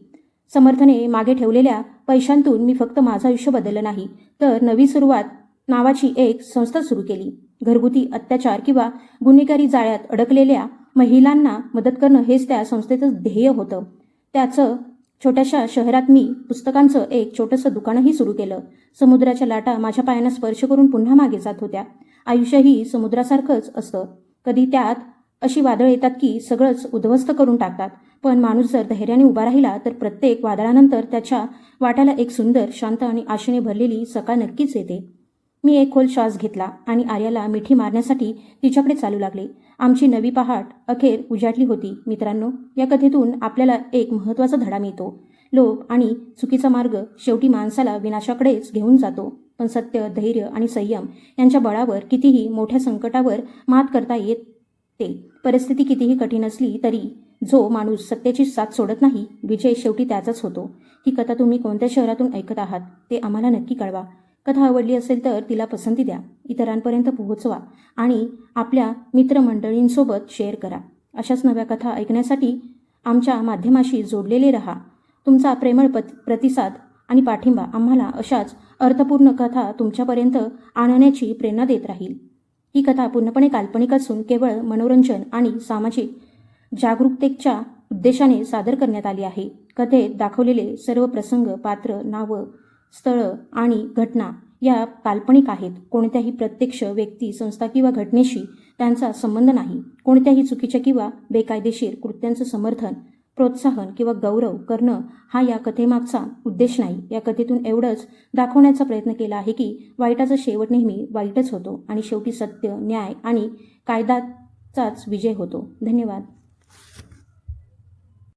समर्थने मागे ठेवलेल्या पैशांतून मी फक्त माझं आयुष्य बदललं नाही, तर नवी सुरुवात नावाची एक संस्था सुरू केली. घरगुती अत्याचार किंवा गुन्हेगारी जाळ्यात अडकलेल्या महिलांना मदत करणं हेच त्या संस्थेचं ध्येय होतं. त्याचं छोट्याशा शहरात मी पुस्तकांचं एक छोटंसं दुकानही सुरू केलं. समुद्राच्या लाटा माझ्या पायांना स्पर्श करून पुन्हा मागे जात होत्या. आयुष्यही समुद्रासारखंच असतं. कधी त्यात अशी वादळं येतात की सगळंच उद्ध्वस्त करून टाकतात. पण माणूस जर धैर्याने उभा राहिला तर प्रत्येक वादळानंतर त्याच्या वाट्याला एक सुंदर, शांत आणि आशेने भरलेली सकाळ नक्कीच येते. मी एक खोल श्वास घेतला आणि आर्याला मिठी मारण्यासाठी तिच्याकडे चालू लागले. आमची नवी पहाट अखेर उजाडली होती. मित्रांनो, या कथेतून आपल्याला एक महत्त्वाचा धडा मिळतो. लोभ आणि चुकीचा मार्ग शेवटी माणसाला विनाशाकडेच घेऊन जातो. पण सत्य, धैर्य आणि संयम यांच्या बळावर कितीही मोठ्या संकटावर मात करता येते. परिस्थिती कितीही कठीण असली तरी जो माणूस सत्याची साथ सोडत नाही, विजय शेवटी त्याचाच होतो. ही कथा तुम्ही कोणत्या शहरातून ऐकत आहात ते आम्हाला नक्की कळवा. कथा आवडली असेल तर तिला पसंती द्या, इतरांपर्यंत पोहोचवा आणि आपल्या मित्रमंडळींसोबत शेअर करा. अशाच नव्या कथा ऐकण्यासाठी आमच्या माध्यमाशी जोडलेले रहा. तुमचा प्रेमळ प्रतिसाद आणि पाठिंबा आम्हाला अशाच अर्थपूर्ण कथा तुमच्यापर्यंत आणण्याची प्रेरणा देत राहील. ही कथा पूर्णपणे काल्पनिक असून केवळ मनोरंजन आणि सामाजिक जागरूकतेच्या उद्देशाने सादर करण्यात आली आहे. कथेत दाखवलेले सर्व प्रसंग, पात्र, नावं, स्थळं आणि घटना या काल्पनिक आहेत. कोणत्याही प्रत्यक्ष व्यक्ती, संस्था किंवा घटनेशी त्यांचा संबंध नाही. कोणत्याही चुकीच्या किंवा बेकायदेशीर कृत्यांचं समर्थन, प्रोत्साहन किंवा गौरव करणं हा या कथेमागचा उद्देश नाही. या कथेतून एवढंच दाखवण्याचा प्रयत्न केला आहे की वाईटाचा शेवट नेहमी वाईटच होतो आणि शेवटी सत्य, न्याय आणि कायद्याचाच विजय होतो. धन्यवाद.